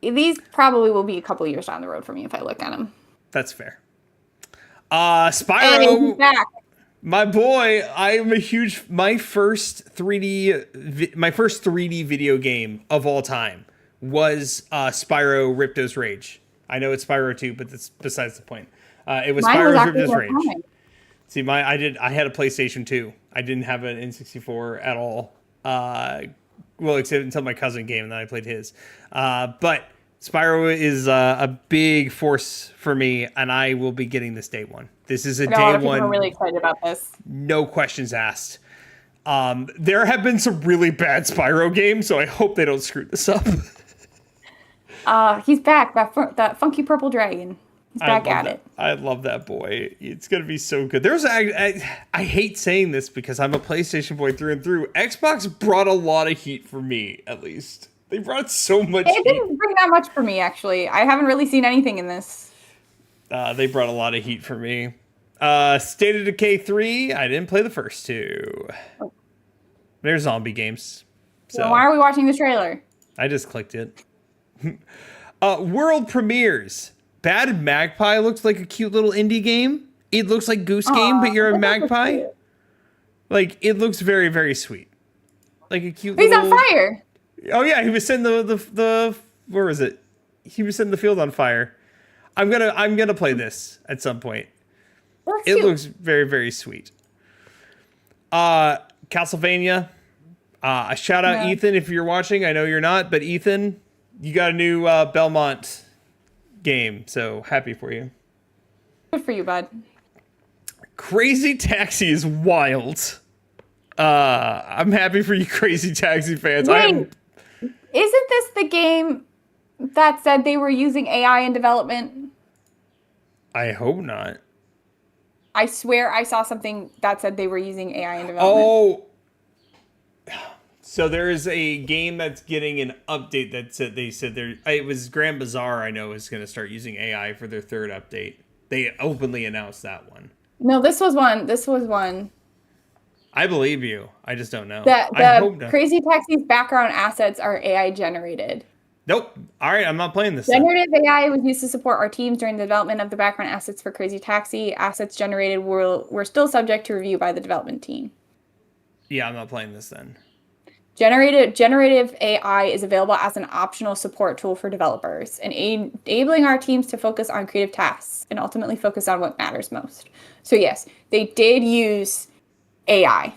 These probably will be a couple years down the road for me if I look at them. That's fair. Spyro, back. My boy. I am a huge. My first 3D video game of all time was Spyro Ripto's Rage. I know it's Spyro 2, but that's besides the point. It was Spyro Ripto's Rage. See, I had a PlayStation 2. I didn't have an N64 at all. Well, except until my cousin came and then I played his. But Spyro is a big force for me, and I will be getting this day one. This is a day one. I'm really excited about this. No questions asked. There have been some really bad Spyro games, so I hope they don't screw this up. He's back. That funky purple dragon. He's back at it. I love that boy. It's gonna be so good. I hate saying this because I'm a PlayStation boy through and through. Xbox brought a lot of heat for me, at least. They brought so much heat. It didn't bring that much for me, actually. I haven't really seen anything in this. They brought a lot of heat for me. State of Decay 3, I didn't play the first two. They're zombie games. So why are we watching the trailer? I just clicked it. World premieres. Bad Magpie looks like a cute little indie game. It looks like Goose Game, but you're a magpie. Like, it looks very, very sweet. Like a cute He's little... on fire. Oh yeah, he was setting the where was it? He was setting the field on fire. I'm gonna play this at some point. It looks very, very sweet. Castlevania. Shout out Ethan if you're watching. I know you're not, but Ethan, you got a new Belmont game, so happy for you. Good for you, bud. Crazy Taxi is wild. I'm happy for you Crazy Taxi fans. Wait, isn't this the game that said they were using AI in development? I hope not. I swear I saw something that said they were using AI in development. Oh. So there is a game that's getting an update that said it was Grand Bazaar, I know, is going to start using AI for their third update. They openly announced that one. No, this was one. I believe you. I just don't know. The Crazy Taxi's background assets are AI generated. Nope. All right, I'm not playing this. Generative AI was used to support our teams during the development of the background assets for Crazy Taxi. Assets generated were still subject to review by the development team. Yeah, I'm not playing this then. Generative AI is available as an optional support tool for developers, and enabling our teams to focus on creative tasks and ultimately focus on what matters most. So yes, they did use AI.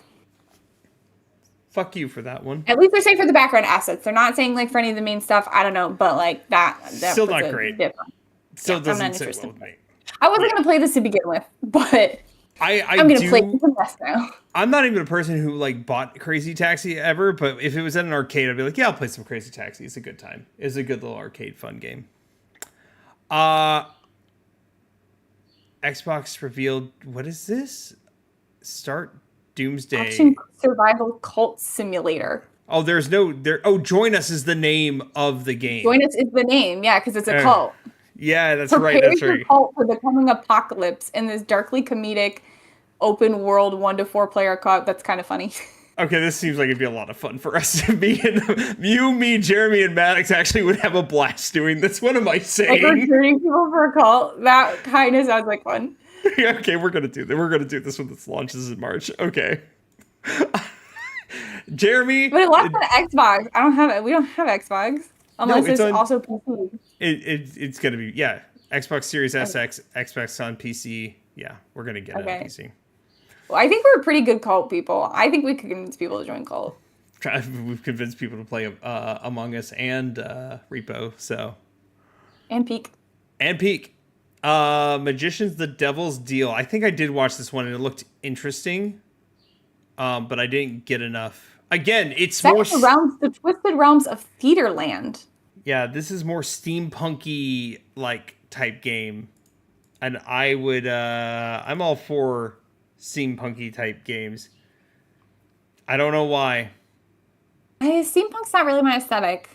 Fuck you for that one. At least they're saying for the background assets. They're not saying like for any of the main stuff. I don't know, but like that still not great. Different. Still I'm not doesn't sit interested. well with me. I wasn't going to play this to begin with, but I'm going to play it the best now. I'm not even a person who like bought Crazy Taxi ever, but if it was at an arcade, I'd be like, yeah, I'll play some Crazy Taxi. It's a good time. It's a good little arcade fun game. Xbox revealed, what is this? Start Doomsday. Action survival cult simulator. Oh, there's no there. Oh, Join Us is the name of the game. Join Us is the name, yeah, because it's a cult. Yeah, that's Prepare right. That's your right. cult for the coming apocalypse in this darkly comedic, open world 1 to 4 player co-op. That's kind of funny. Okay, this seems like it'd be a lot of fun for us to be in. You, me, Jeremy, and Maddox actually would have a blast doing this. What am I saying? Like recruiting people for a cult. That kind of sounds like fun. Okay, we're gonna do that. We're gonna do this when this launches in March. Okay. Jeremy, but it launched on Xbox. I don't have it. We don't have Xbox unless it's also PC. It's gonna be Xbox Series SX, Xbox on PC. Yeah, we're gonna get it on PC. Well, I think we're pretty good cult people. I think we could convince people to join cult. We've convinced people to play Among Us and Repo. And Peak. Magician's the Devil's Deal. I think I did watch this one and it looked interesting, but I didn't get enough. Again, it's more the Twisted Realms of Theaterland. Yeah, this is more steampunky like type game, and I would I'm all for steampunky type games. I don't know why. Steampunk's not really my aesthetic.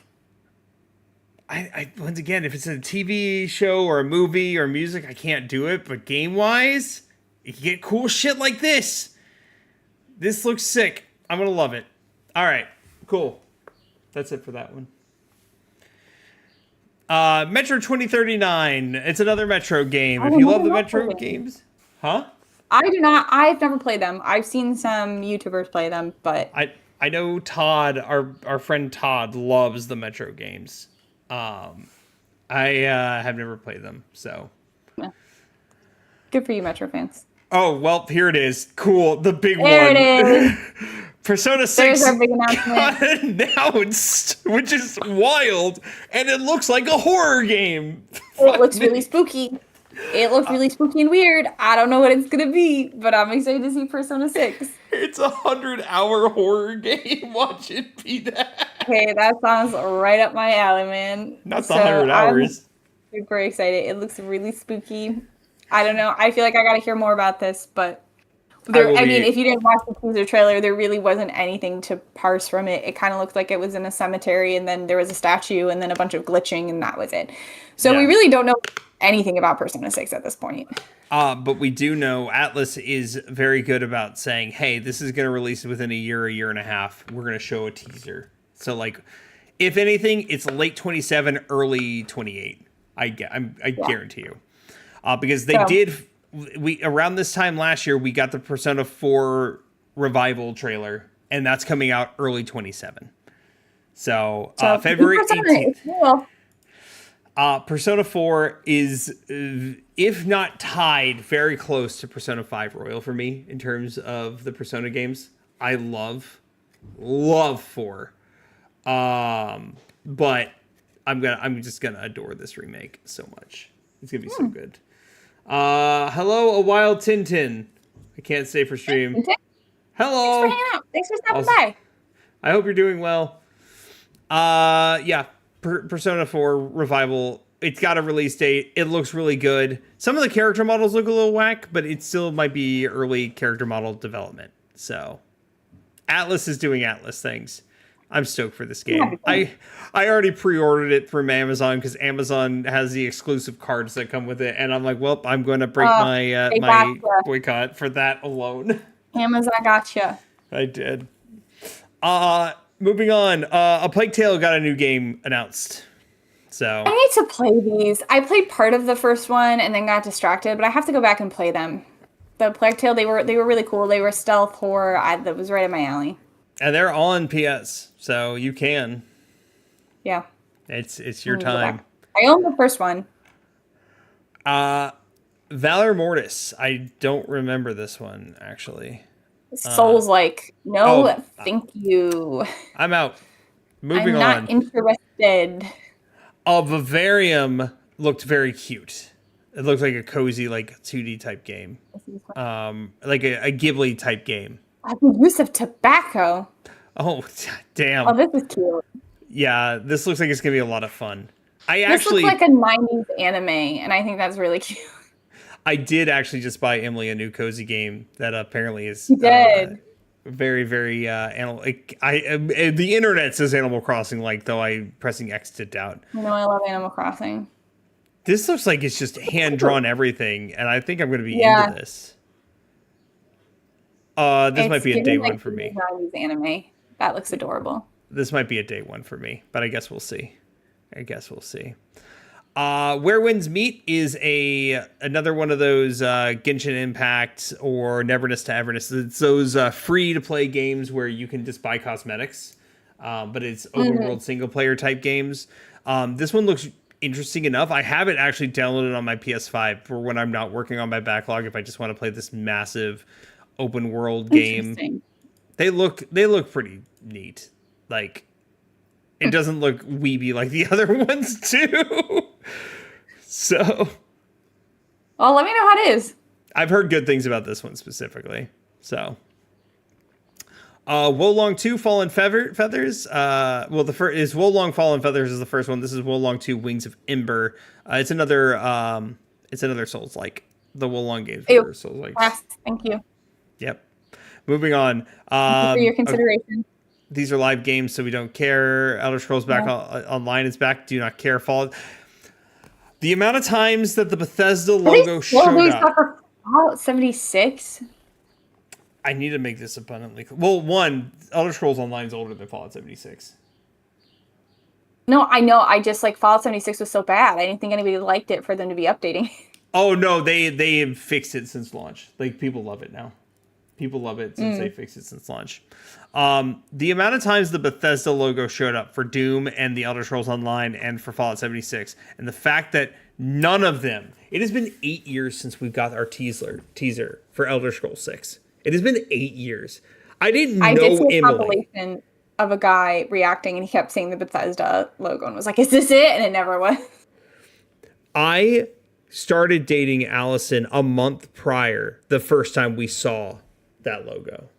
I once again, if it's a TV show or a movie or music, I can't do it. But game wise, you can get cool shit like this. This looks sick. I'm gonna love it. All right, cool. That's it for that one. Metro 2039. It's another Metro game. If you love the Metro games, huh? I do not. I've never played them. I've seen some YouTubers play them, but I know Todd, our friend Todd, loves the Metro games. I have never played them, so. Yeah. Good for you, Metro fans. Oh, well, here it is. Cool. The big there one. There it is. Persona 6 There's our big announcement. got announced, which is wild, and it looks like a horror game. It looks really spooky. It looks really spooky and weird. I don't know what it's going to be, but I'm excited to see Persona 6. It's a 100-hour horror game. Watch it be that. Okay, that sounds right up my alley, man. Not the 100 hours. I'm super excited. It looks really spooky. I don't know. I feel like I got to hear more about this, but I mean, if you didn't watch the teaser trailer, there really wasn't anything to parse from it. It kind of looked like it was in a cemetery, and then there was a statue, and then a bunch of glitching, and that was it. So we really don't know anything about Persona 6 at this point. But we do know Atlas is very good about saying, hey, this is going to release within a year and a half. We're going to show a teaser. So, like, if anything, it's late 27, early 28. I guarantee you. Because they did... around this time last year, we got the Persona 4 revival trailer, and that's coming out early 27. So February 18th. Persona 4 is, if not tied, very close to Persona 5 Royal for me in terms of the Persona games. I love 4. But I'm just gonna adore this remake so much. It's gonna be so good. Hello, a wild Tintin. I can't say for stream. Hello. Thanks for hanging out. Thanks for stopping by. I hope you're doing well. Persona 4 Revival. It's got a release date. It looks really good. Some of the character models look a little whack, but it still might be early character model development. So, Atlas is doing Atlas things. I'm stoked for this game. I already pre-ordered it from Amazon because Amazon has the exclusive cards that come with it, and I'm like, well, I'm going to break my boycott for that alone. Amazon gotcha. I did. Moving on. A Plague Tale got a new game announced. So I need to play these. I played part of the first one and then got distracted, but I have to go back and play them. The Plague Tale, they were really cool. They were stealth horror. That was right in my alley. And they're on PS, so you can. Yeah. It's your time. I own the first one. Valor Mortis. I don't remember this one, actually. Souls-like. Thank you. I'm out. Moving on. I'm not interested. Vivarium looked very cute. It looked like a cozy, like 2D type game, like a Ghibli type game. The use of tobacco. Oh, Oh, damn! this is cute. Yeah, this looks like it's gonna be a lot of fun. This looks like a 90s anime, and I think that's really cute. I did actually just buy Emily a new cozy game that apparently is You did. very, very animal. The internet says Animal Crossing like, though I pressing X to doubt. You know, I love Animal Crossing. This looks like it's just hand drawn everything, and I think I'm going to be Yeah. into this. This It's might be a giving, day like, one for me. 90s anime. That looks adorable. This might be a day one for me, but I guess we'll see. Where Winds Meet is another one of those Genshin Impact or Neverness to Everness. It's those free to play games where you can just buy cosmetics, but it's open world single player type games. This one looks interesting enough. I have it actually downloaded on my PS5 for when I'm not working on my backlog. If I just want to play this massive open world game, they look pretty neat. Like, it doesn't look weeby like the other ones do. So, well, let me know how it is. I've heard good things about this one specifically. So, Wolong 2 Fallen Feathers. Well, the first is Wolong Fallen Feathers is the first one. This is Wolong 2 Wings of Ember. It's another Souls like. The Wolong games were Souls like. Yes, thank you. Yep. Moving on. Thank you for your consideration. These are live games, so we don't care. Elder Scrolls back online is back. Do not care. Fallout. The amount of times that the Bethesda logo showed up. For Fallout 76. I need to make this abundantly clear. Well, one, Elder Scrolls Online is older than Fallout 76. No, I know. I just like Fallout 76 was so bad. I didn't think anybody liked it for them to be updating. Oh no, they have fixed it since launch. Like, people love it now. People love it since they fixed it since launch. The amount of times the Bethesda logo showed up for Doom and the Elder Scrolls Online and for Fallout 76, and the fact that none of them, it has been 8 years since we got our teaser for Elder Scrolls 6. It has been 8 years. I didn't know Emily. Compilation of a guy reacting, and he kept saying the Bethesda logo and was like, "Is this it?" And it never was. I started dating Allison a month prior, the first time we saw that logo.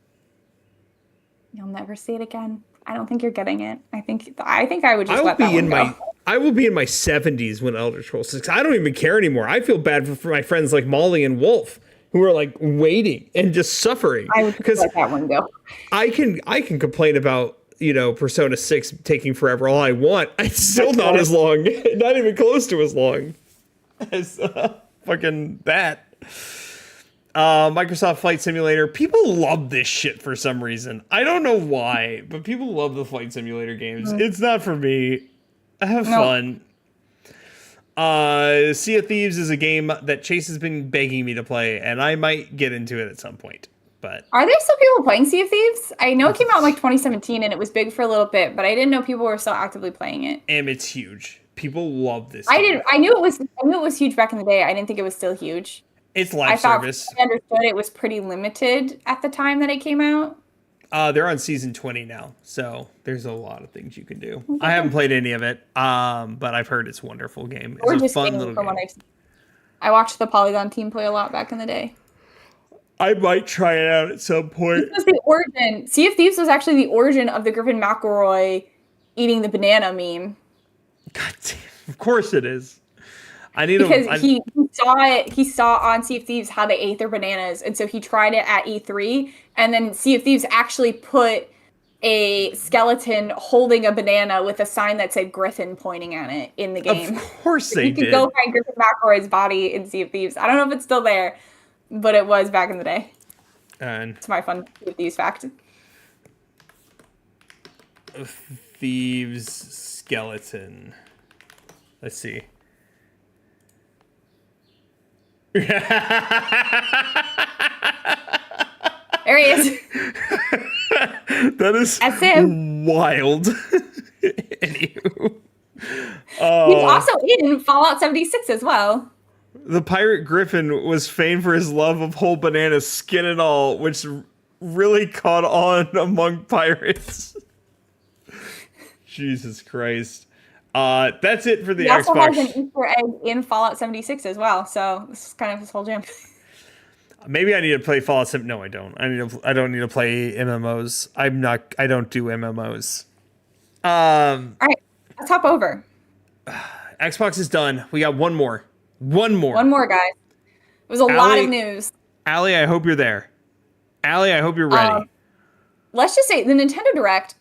You'll never see it again. I don't think you're getting it. I think I would just let that one go. I will be in my 70s when Elder Scrolls 6. I don't even care anymore. I feel bad for my friends like Molly and Wolf who are like waiting and just suffering. I would just let that one go. I can complain about, Persona 6 taking forever all I want. It's still not as long, not even close to as long as fucking that. Microsoft Flight Simulator. People love this shit for some reason. I don't know why, but people love the Flight Simulator games. It's not for me. Have fun. Sea of Thieves is a game that Chase has been begging me to play, and I might get into it at some point. But are there still people playing Sea of Thieves? I know it came out in like 2017, and it was big for a little bit, but I didn't know people were still actively playing it. And it's huge. People love this. I knew it was huge back in the day. I didn't think it was still huge. It's live service. I understood it was pretty limited at the time that it came out. They're on season 20 now, so there's a lot of things you can do. Okay. I haven't played any of it, but I've heard it's a wonderful game. It's a fun little game. I watched the Polygon team play a lot back in the day. I might try it out at some point. This was the origin. Sea of Thieves was actually the origin of the Griffin McElroy eating the banana meme. God damn, of course it is. He saw on Sea of Thieves how they ate their bananas, and so he tried it at E3, and then Sea of Thieves actually put a skeleton holding a banana with a sign that said Griffin pointing at it in the game. Of course they did. You could go find Griffin McElroy's body in Sea of Thieves. I don't know if it's still there, but it was back in the day. And it's my fun Sea of Thieves fact. Thieves skeleton. Let's see. There he is. That's him. Wild. Anywho. He's also in Fallout 76 as well. The pirate Griffin was famed for his love of whole bananas, skin and all, which really caught on among pirates. Jesus Christ. That's it for the He also has an Xbox. Easter egg in Fallout 76 as well, so this is kind of his whole jam. Maybe I need to play Fallout 7. No, I don't. I don't need to play MMOs. I don't do MMOs. All right, let's hop over. Xbox is done. We got one more. One more. One more, guys. It was a lot of news. Allie, I hope you're there. Allie, I hope you're ready. Let's just say the Nintendo Direct,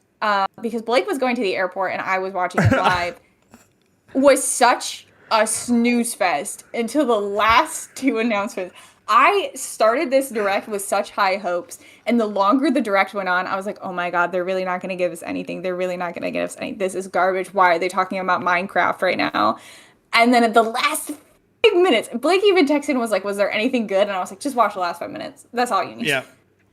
because Blake was going to the airport and I was watching it live, was such a snooze fest until the last two announcements. I started this Direct with such high hopes, and the longer the Direct went on, I was like, oh my god, they're really not going to give us anything. They're really not going to give us anything. This is garbage. Why are they talking about Minecraft right now? And then at the last 5 minutes, Blake even texted and was like, was there anything good? And I was like, just watch the last 5 minutes. That's all you need. Yeah.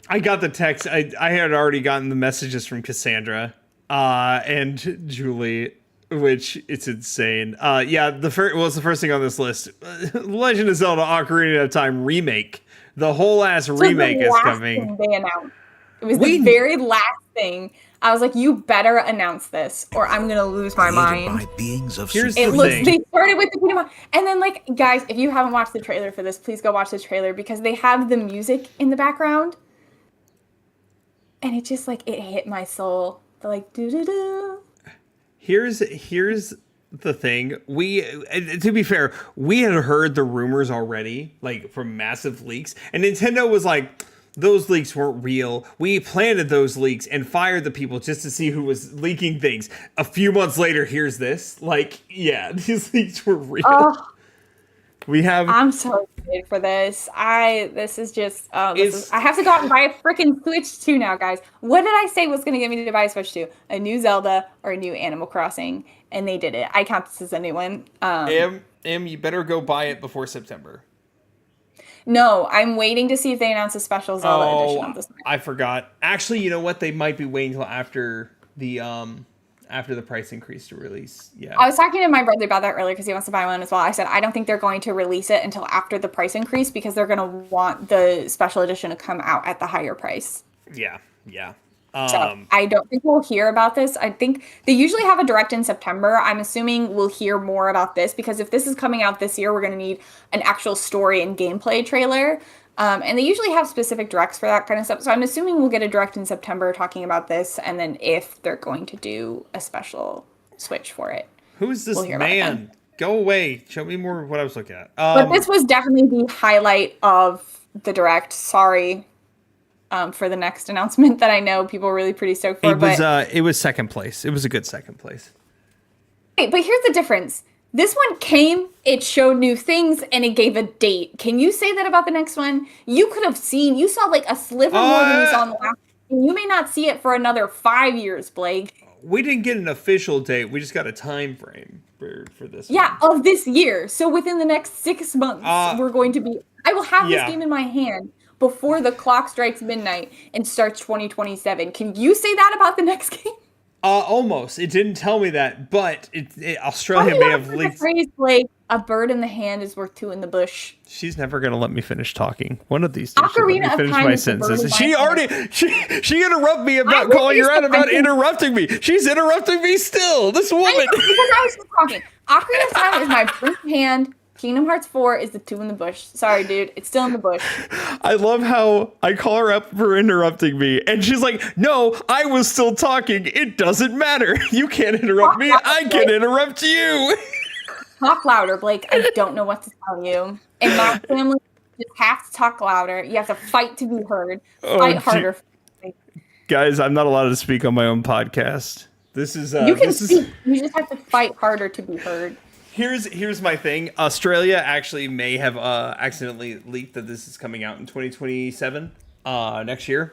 I got the text. I had already gotten the messages from Cassandra and Julie, which it's insane. Yeah, the first thing on this list? Legend of Zelda: Ocarina of Time remake. The whole ass remake is coming. They announced. It was the very last thing. I was like, you better announce this, or I'm gonna lose my mind. Here's the thing. They started with the Kingdom Hearts, and then like, guys, if you haven't watched the trailer for this, please go watch the trailer because they have the music in the background, and it just like it hit my soul. The like doo doo doo. Here's the thing. To be fair, we had heard the rumors already, like from massive leaks, and Nintendo was like, those leaks weren't real. We planted those leaks and fired the people just to see who was leaking things. A few months later, here's this. Like, yeah, these leaks were real. I'm so excited for this. This is just, I have to go out and buy a freaking Switch 2 now, guys. What did I say was going to get me to buy a Switch 2? A new Zelda or a new Animal Crossing, and they did it. I count this as a new one. You better go buy it before September. No, I'm waiting to see if they announce a special Zelda edition of this. I forgot. Actually, you know what? They might be waiting until after the price increase to release. Yeah. I was talking to my brother about that earlier because he wants to buy one as well. I said, I don't think they're going to release it until after the price increase because they're going to want the special edition to come out at the higher price. Yeah. So I don't think we'll hear about this. I think they usually have a Direct in September. I'm assuming we'll hear more about this because if this is coming out this year, we're going to need an actual story and gameplay trailer. And they usually have specific Directs for that kind of stuff. So I'm assuming we'll get a Direct in September talking about this. And then if they're going to do a special Switch for it. Who's this man? Go away. Show me more of what I was looking at. But this was definitely the highlight of the Direct. Sorry. For the next announcement that I know people were really pretty stoked for. It was second place. It was a good second place. Wait, but here's the difference. This one came, it showed new things, and it gave a date. Can you say that about the next one? You saw like a sliver more than you saw in the last, and you may not see it for another 5 years, Blake. We didn't get an official date. We just got a time frame for this. Yeah, of this year. So within the next 6 months, I will have this game in my hand before the clock strikes midnight and starts 2027. Can you say that about the next game? Almost. It didn't tell me that, but Australia may have leaked. The phrase like a bird in the hand is worth two in the bush. She's never gonna let me finish talking. One of these days, she'll let me finish my sentences. She interrupted me about calling her out about interrupting me. She's interrupting me still. This woman. Because I was just talking. Ocarina of Time is my bird in the hand. Kingdom Hearts 4 is the two in the bush. Sorry, dude. It's still in the bush. I love how I call her up for interrupting me. And she's like, no, I was still talking. It doesn't matter. You can't interrupt me. I can interrupt you. Talk louder, Blake. I don't know what to tell you. In my family, you just have to talk louder. You have to fight to be heard. Fight harder. Guys, I'm not allowed to speak on my own podcast. This is... you can speak. You just have to fight harder to be heard. Here's my thing. Australia actually may have accidentally leaked that this is coming out in 2027 next year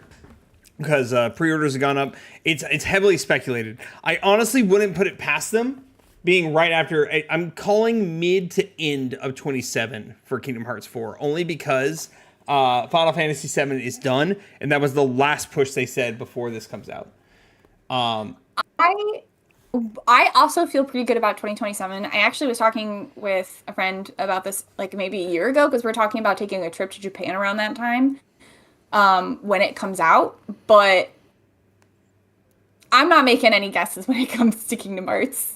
because pre-orders have gone up. It's heavily speculated. I honestly wouldn't put it past them being right after. I'm calling mid to end of 27 for Kingdom Hearts 4 only because Final Fantasy 7 is done and that was the last push they said before this comes out. I also feel pretty good about 2027. I actually was talking with a friend about this like maybe a year ago because we're talking about taking a trip to Japan around that time when it comes out. But I'm not making any guesses when it comes to Kingdom Hearts.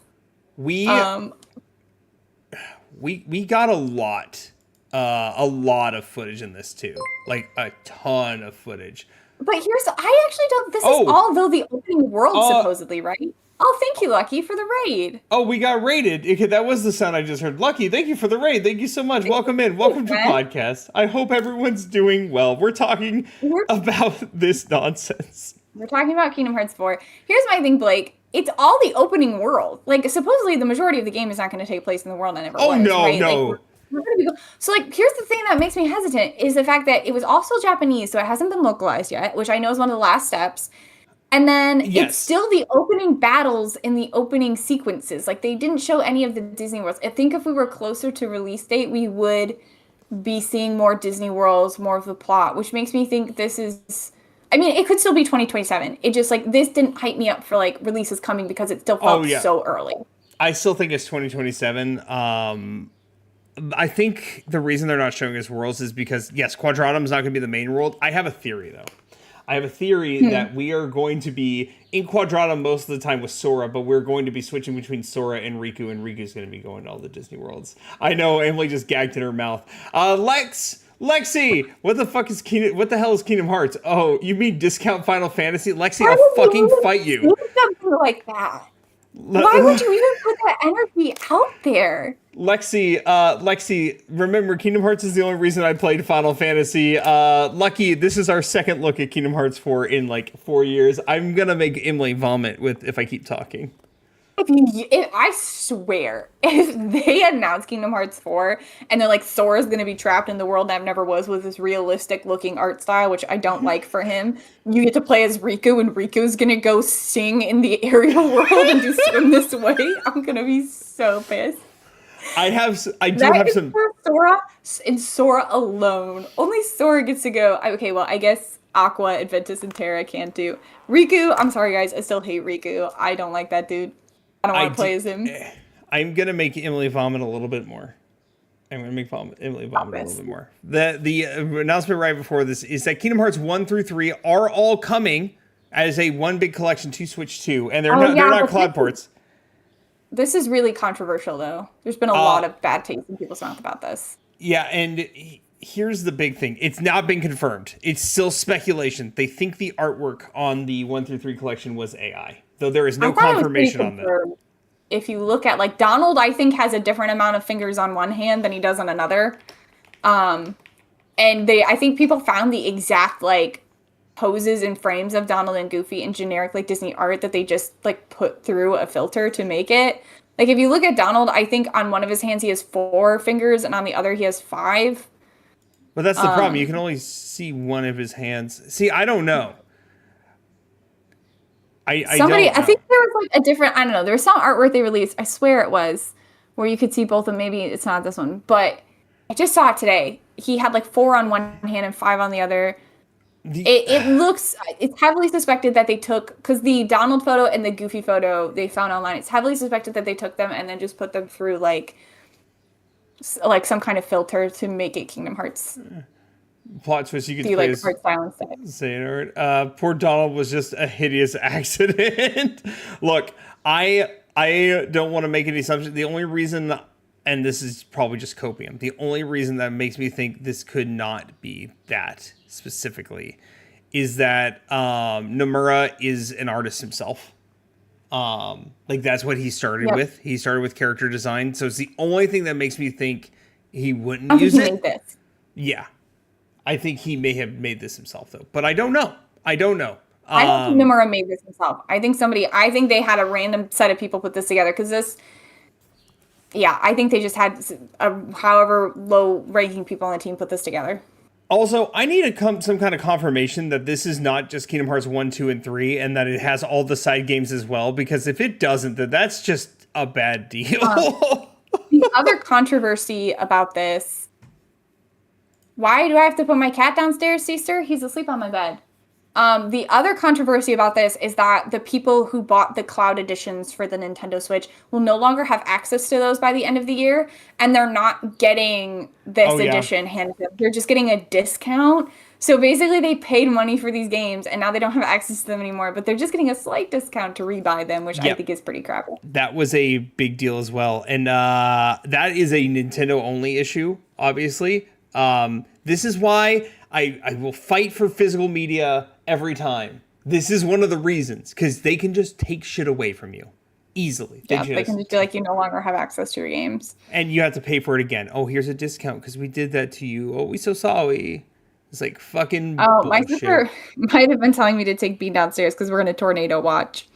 We Um, we got a lot of footage in this too, like a ton of footage. but I actually don't. This is Oh, all though the opening world uh, supposedly, right? Oh, thank you, Lucky, for the raid. oh, we got raided. Okay, that was the sound I just heard. Lucky, thank you for the raid. Thank you so much. Thank Welcome in. you, Welcome to friend. podcast. I hope everyone's doing well. We're talking We're about this nonsense. we're talking about Kingdom Hearts 4. Here's my thing, Blake. It's all the opening world. Like supposedly the majority of the game is not going to take place in the world that never Oh was, no, right? Like no. we're gonna be so like here's the thing that makes me hesitant is the fact that it was also Japanese, so it hasn't been localized yet, which I know is one of the last steps. And then it's Yes. still the opening battles in the opening sequences. Like they didn't show any of the Disney worlds. I think if we were closer to release date, we would be seeing more Disney worlds, more of the plot, which makes me think this is. I mean, it could still be 2027. It just like this didn't hype me up for like releases coming because it still Oh felt yeah. so early. I still think it's 2027. I think the reason they're not showing us worlds is because yes, Quadratum's not going to be the main world. I have a theory though. I have a theory that we are going to be in Quadratum most of the time with Sora, but we're going to be switching between Sora and Riku's going to be going to all the Disney worlds. I know Emily just gagged in her mouth. Lexi, what the fuck is what the hell is Kingdom Hearts? Oh, you mean discount Final Fantasy? Lexi, Why I'll would fucking you fight even you. do something like that? Why would you even put that energy out there? Lexi, remember Kingdom Hearts is the only reason I played Final Fantasy. Lucky, this is our second look at Kingdom Hearts 4 in like 4 years. I'm gonna make Emily vomit if I keep talking. If I swear, if they announce Kingdom Hearts 4 and they're like Sora's gonna be trapped in the world that never was with this realistic looking art style, which I don't like for him, you get to play as Riku and Riku's gonna go sing in the aerial world and do swim this way, I'm gonna be so pissed. I do That have is some. for Sora and Sora alone. Only Sora gets to go. Okay, well, I guess Aqua, Adventus, and Terra can't do. Riku, I'm sorry guys, I still hate Riku. I don't like that dude. I don't want to play as him. I'm gonna make Emily vomit a little bit more. I'm gonna make Emily vomit a little bit more. The announcement right before this is that Kingdom Hearts 1 through 3 are all coming as a one big collection to Switch 2, and they're not cloud ports. This is really controversial, though. There's been a lot of bad taste in people's mouth about this. Yeah, and here's the big thing. It's not been confirmed. It's still speculation. They think the artwork on the 1 through 3 collection was AI, though there is no confirmation on that. If you look at, like, Donald, I think, has a different amount of fingers on one hand than he does on another. And I think people found the exact, like, poses and frames of Donald and Goofy in generic, like, Disney art that they just, like, put through a filter to make it. Like, if you look at Donald, I think on one of his hands he has 4 fingers, and on the other he has 5. But that's the problem. You can only see one of his hands. See, I don't know. I don't know. I think there was, like, a different, I don't know, there was some artwork they released, I swear it was, where you could see both of them. Maybe it's not this one, but I just saw it today. He had, like, 4 on one hand and 5 on the other. It's heavily suspected that they took, because the Donald photo and the Goofy photo they found online, it's heavily suspected that they took them and then just put them through like some kind of filter to make it Kingdom Hearts. Plot twist, you could play like as art style instead. Poor Donald was just a hideous accident. Look, I don't want to make any assumptions. The only reason, and this is probably just copium, the only reason that makes me think this could not be that specifically is that Nomura is an artist himself. Like that's what he started with. He started with character design, so it's the only thing that makes me think he wouldn't use it. This. Yeah, I think he may have made this himself though, but I don't know. I don't think Nomura made this himself. I think they had a random set of people put this together because this. Yeah, I think they just had however low-ranking people on the team put this together. Also, I need some kind of confirmation that this is not just Kingdom Hearts 1, 2, and 3, and that it has all the side games as well, because if it doesn't, then that's just a bad deal. The other controversy about this... Why do I have to put my cat downstairs, sister? He's asleep on my bed. The other controversy about this is that the people who bought the cloud editions for the Nintendo Switch will no longer have access to those by the end of the year, and they're not getting this edition handed to them. They're just getting a discount. So basically, they paid money for these games, and now they don't have access to them anymore, but they're just getting a slight discount to rebuy them, which I Yep. think is pretty crappy. That was a big deal as well. And that is a Nintendo only issue, obviously. This is why I will fight for physical media every time. This is one of the reasons, because they can just take shit away from you easily. They can just be like, you no longer have access to your games. And you have to pay for it again. Oh, here's a discount because we did that to you. Oh, we so sorry. It's like fucking bullshit. My sister might have been telling me to take Bean downstairs because we're going to tornado watch.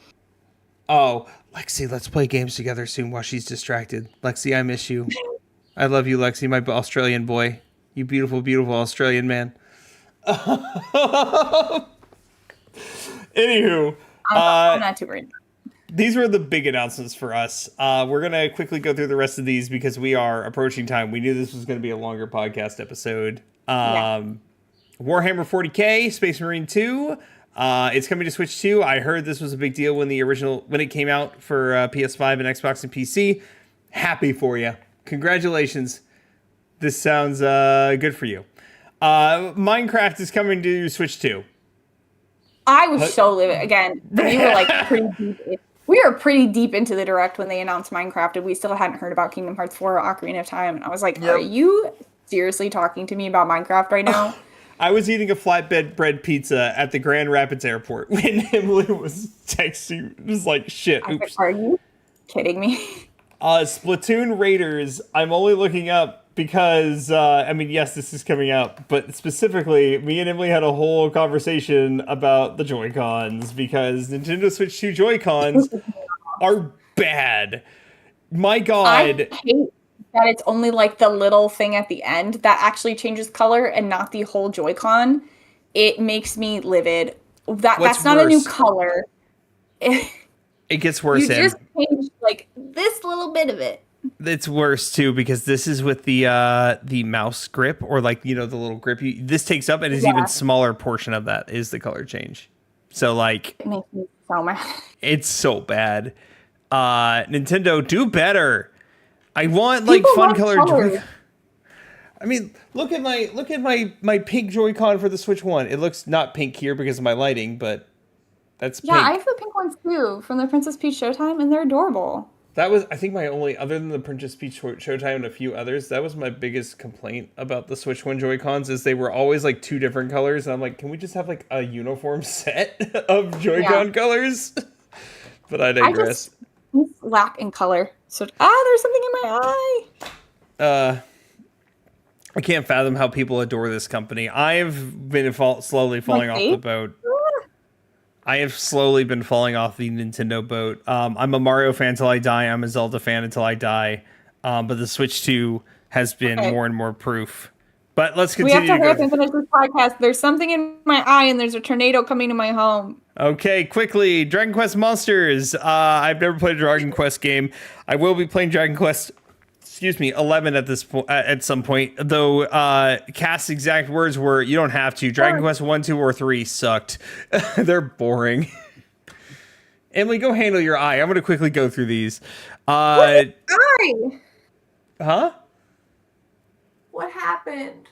Oh, Lexi, let's play games together soon while she's distracted. Lexi, I miss you. I love you, Lexi, my Australian boy. You beautiful, beautiful Australian man. Anywho. I'm not too worried. These were the big announcements for us. We're going to quickly go through the rest of these because we are approaching time. We knew this was going to be a longer podcast episode. Warhammer 40K, Space Marine 2. It's coming to Switch 2. I heard this was a big deal when it came out for PS5 and Xbox and PC. Happy for you. Congratulations. This sounds good for you. Minecraft is coming to Switch 2. I was so livid. Again, we were like pretty deep. We were pretty deep into the direct when they announced Minecraft, and we still hadn't heard about Kingdom Hearts 4 or Ocarina of Time. And I was like, Are you seriously talking to me about Minecraft right now? I was eating a flatbed bread pizza at the Grand Rapids airport when Emily was texting. It was like, shit. Oops. Like, are you kidding me? Splatoon Raiders, I'm only looking up because, yes, this is coming out, but specifically, me and Emily had a whole conversation about the Joy-Cons because Nintendo Switch 2 Joy-Cons are bad. My God. I hate that it's only like the little thing at the end that actually changes color and not the whole Joy-Con. It makes me livid. That's not a new color. It gets worse. You just changed like this little bit of it. It's worse too because this is with the mouse grip or like the little grip. This takes up and is even smaller portion of that is the color change. So like it makes me so mad. It's so bad. Nintendo, do better. I want like fun colored Joy. I mean, look at my pink Joy-Con for the Switch 1. It looks not pink here because of my lighting, but that's pink. Yeah, I have the pink ones too from the Princess Peach Showtime, and they're adorable. That was, I think, my only, other than the Princess Peach Showtime and a few others, that was my biggest complaint about the Switch 1 Joy-Cons is they were always like two different colors. And I'm like, can we just have like a uniform set of Joy-Con colors? But I digress. I just lack in color. So, there's something in my eye. I can't fathom how people adore this company. I've been slowly falling off the boat. I have slowly been falling off the Nintendo boat. I'm a Mario fan till I die. I'm a Zelda fan until I die. But the Switch 2 has been more and more proof. But let's continue. We have to hurry up and finish this podcast. There's something in my eye, and there's a tornado coming to my home. Okay, quickly. Dragon Quest Monsters. I've never played a Dragon Quest game. I will be playing Dragon Quest 11 at this point, at some point, though Cass's exact words were, you don't have to. Dragon Quest 1, 2, or 3 sucked. They're boring. Emily, go handle your eye. I'm going to quickly go through these. Eye? Huh? What happened?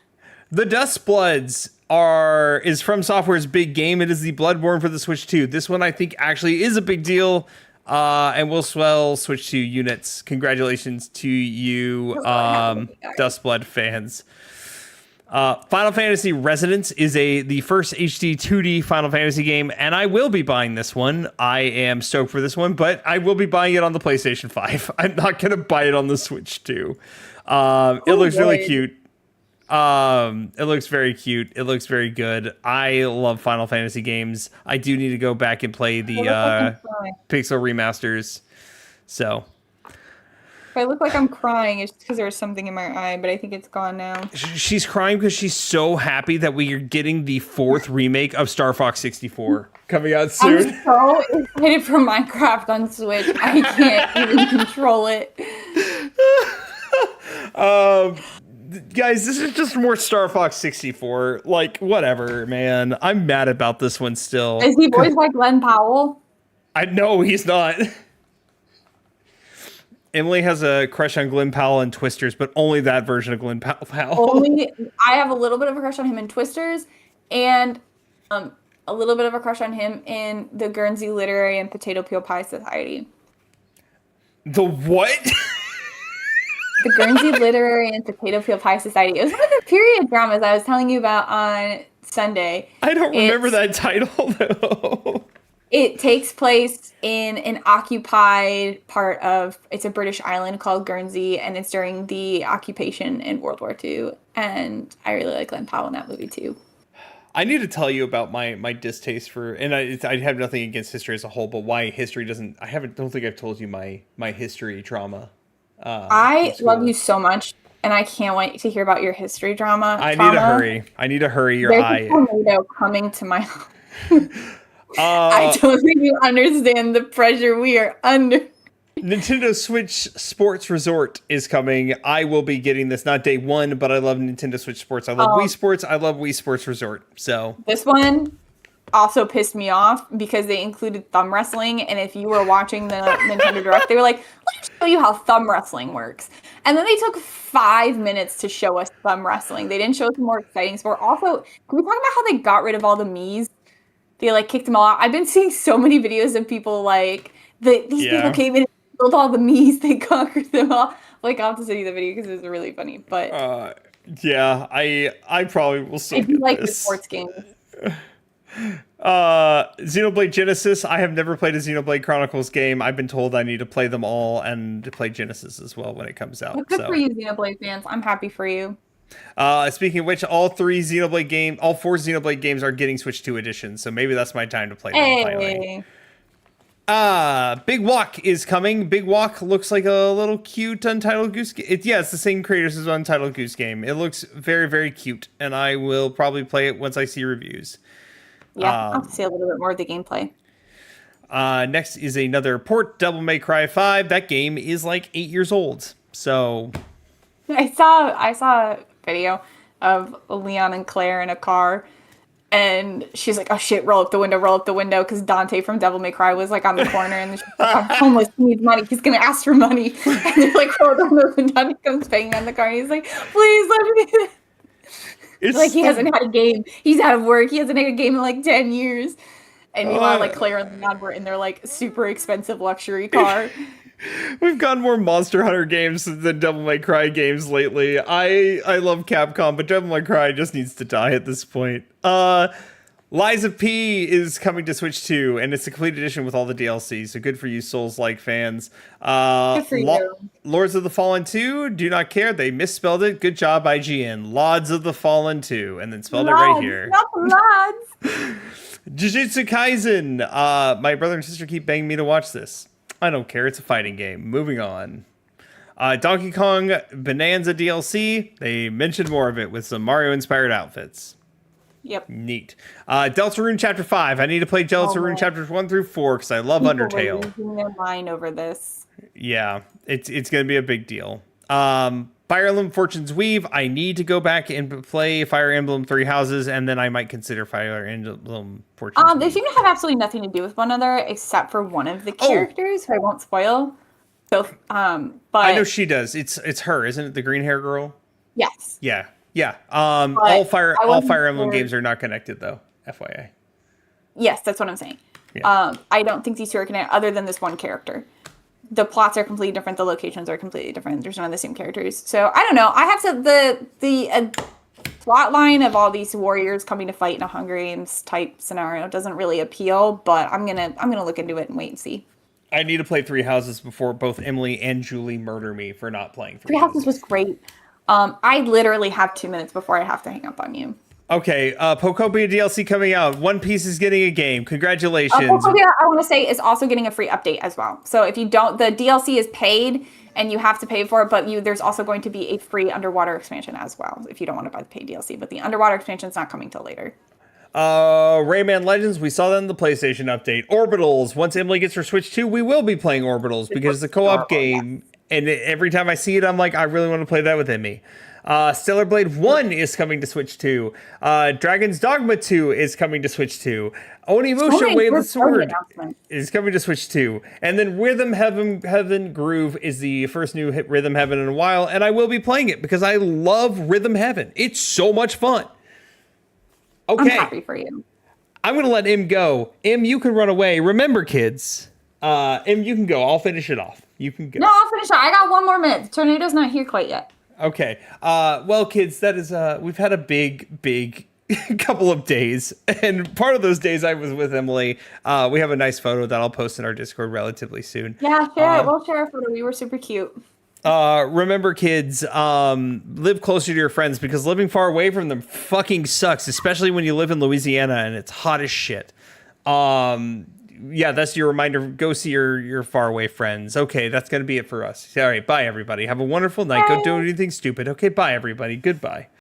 The Dust Bloods is from Software's big game. It is the Bloodborne for the Switch 2. This one I think actually is a big deal. And will swell Switch 2 units. Congratulations to you, Dustblood fans. Final Fantasy Resonance is the first HD 2D Final Fantasy game, and I will be buying this one. I am stoked for this one, but I will be buying it on the PlayStation 5. I'm not going to buy it on the Switch 2. It looks really cute. It looks very cute. It looks very good. I love Final Fantasy games. I do need to go back and play the Pixel remasters. So if I look like I'm crying, it's because there's something in my eye, but I think it's gone now. She's crying because she's so happy that we are getting the 4th remake of Star Fox 64 coming out soon. I'm so excited for Minecraft on Switch. I can't even control it. Guys, this is just more Star Fox 64. Like, whatever, man. I'm mad about this one still. Is he voiced by Glenn Powell? No, he's not. Emily has a crush on Glenn Powell and Twisters, but only that version of Glenn Powell. I have a little bit of a crush on him in Twisters, and a little bit of a crush on him in the Guernsey Literary and Potato Peel Pie Society. The what? The Guernsey Literary and Potato Peel Pie Society. It was one of the period dramas I was telling you about on Sunday. I don't remember that title, though. It takes place in an occupied part of, it's a British island called Guernsey, and it's during the occupation in World War II. And I really like Glenn Powell in that movie, too. I need to tell you about my distaste for, and I have nothing against history as a whole, but why history doesn't, don't think I've told you my history trauma. I love you so much, and I can't wait to hear about your history drama. I need to hurry. I need to hurry your eye. There's a tornado coming to my home. I don't think you understand the pressure we are under. Nintendo Switch Sports Resort is coming. I will be getting this, not day one, but I love Nintendo Switch Sports. I love Wii Sports. I love Wii Sports Resort. So this one also pissed me off because they included thumb wrestling. And if you were watching the Nintendo Direct, they were like, let's show you how thumb wrestling works. And then they took 5 minutes to show us thumb wrestling. They didn't show us the more exciting sport. Also, can we talk about how they got rid of all the Miis? They like kicked them all out. I've been seeing so many videos of people like, these people came in and killed all the Miis. They conquered them all. Like, I'll have to send you the video because it was really funny. But yeah, I probably will still get like this. the sports games. Xenoblade Genesis. I have never played a Xenoblade Chronicles game. I've been told I need to play them all and to play Genesis as well when it comes out. Well, good for you, Xenoblade fans. I'm happy for you. Speaking of which, all four Xenoblade games are getting Switch 2 editions, so maybe that's my time to play them finally. Big Walk is coming. Big Walk looks like a little cute Untitled Goose game. It's the same creators as Untitled Goose Game. It looks very, very cute, and I will probably play it once I see reviews. Yeah, I'll see a little bit more of the gameplay. Next is another port, Devil May Cry 5. That game is like 8 years old, so... I saw a video of Leon and Claire in a car, and she's like, oh shit, roll up the window, because Dante from Devil May Cry was like on the corner, and she's like, I'm homeless, he needs money, he's gonna ask for money, and they're like, roll down the window, and Dante comes banging on the car, and he's like, please let me. It's like he hasn't had a game, he's out of work, he hasn't had a game in like 10 years, and meanwhile like Claire and Leon were in their like super expensive luxury car. We've gotten more Monster Hunter games than Devil May Cry games lately. I love Capcom, but Devil May Cry just needs to die at this point. Lies of P is coming to Switch 2, and it's a complete edition with all the DLC, so good for you Souls-like fans. Good for you. Lords of the Fallen 2, do not care. They misspelled it. Good job, IGN. Lods of the Fallen 2, and then spelled it right here. Not the lads. Jujutsu Kaisen. My brother and sister keep begging me to watch this. I don't care. It's a fighting game. Moving on. Donkey Kong Bonanza DLC. They mentioned more of it with some Mario-inspired outfits. Yep. Neat. Deltarune Chapter 5. I need to play Deltarune Chapters 1 through 4 because I love Undertale. People are losing their mind over this. Yeah, it's going to be a big deal. Fire Emblem Fortune's Weave. I need to go back and play Fire Emblem Three Houses, and then I might consider Fire Emblem Fortune's Weave. They seem to have absolutely nothing to do with one another except for one of the characters, who I won't spoil. So, but I know she does. It's her, isn't it? The green hair girl. Yes. Yeah. All Fire Emblem games are not connected, though. FYI. Yes, that's what I'm saying. Yeah. I don't think these two are connected, other than this one character. The plots are completely different. The locations are completely different. There's none of the same characters. So I don't know. I have to the plot line of all these warriors coming to fight in a Hunger Games type scenario doesn't really appeal. But I'm gonna look into it and wait and see. I need to play Three Houses before both Emily and Julie murder me for not playing Three Houses was great. I literally have 2 minutes before I have to hang up on you. Okay, Pokopia DLC coming out. One Piece is getting a game. Congratulations. Pokopia, I want to say, is also getting a free update as well. So if you don't, the DLC is paid and you have to pay for it, but there's also going to be a free underwater expansion as well if you don't want to buy the paid DLC. But the underwater expansion is not coming till later. Rayman Legends, we saw that in the PlayStation update. Orbitals, once Emily gets her Switch 2, we will be playing Orbitals because it's a co-op game. Yeah. And every time I see it, I'm like, I really want to play that with Emmy. Stellar Blade 1 is coming to Switch 2. Dragon's Dogma 2 is coming to Switch 2. Onimusha Way of the Sword is coming to Switch 2. And then Rhythm Heaven Groove is the first new hit Rhythm Heaven in a while. And I will be playing it because I love Rhythm Heaven. It's so much fun. I'm Okay. happy for you. I'm going to let Im go. Im, you can run away. Remember, kids. Im, you can go. I'll finish it off. You can go. No, I'll finish it. I got 1 more minute. The tornado's not here quite yet. Okay. Well, kids, that is, we've had a big couple of days. And part of those days I was with Emily. We have a nice photo that I'll post in our Discord relatively soon. Yeah, share it. We'll share a photo. We were super cute. Remember, kids, live closer to your friends because living far away from them fucking sucks, especially when you live in Louisiana and it's hot as shit. Yeah, that's your reminder. Go see your far away friends. Okay, that's going to be it for us. All right, bye, everybody. Have a wonderful night. Bye. Go do anything stupid. Okay, bye, everybody. Goodbye.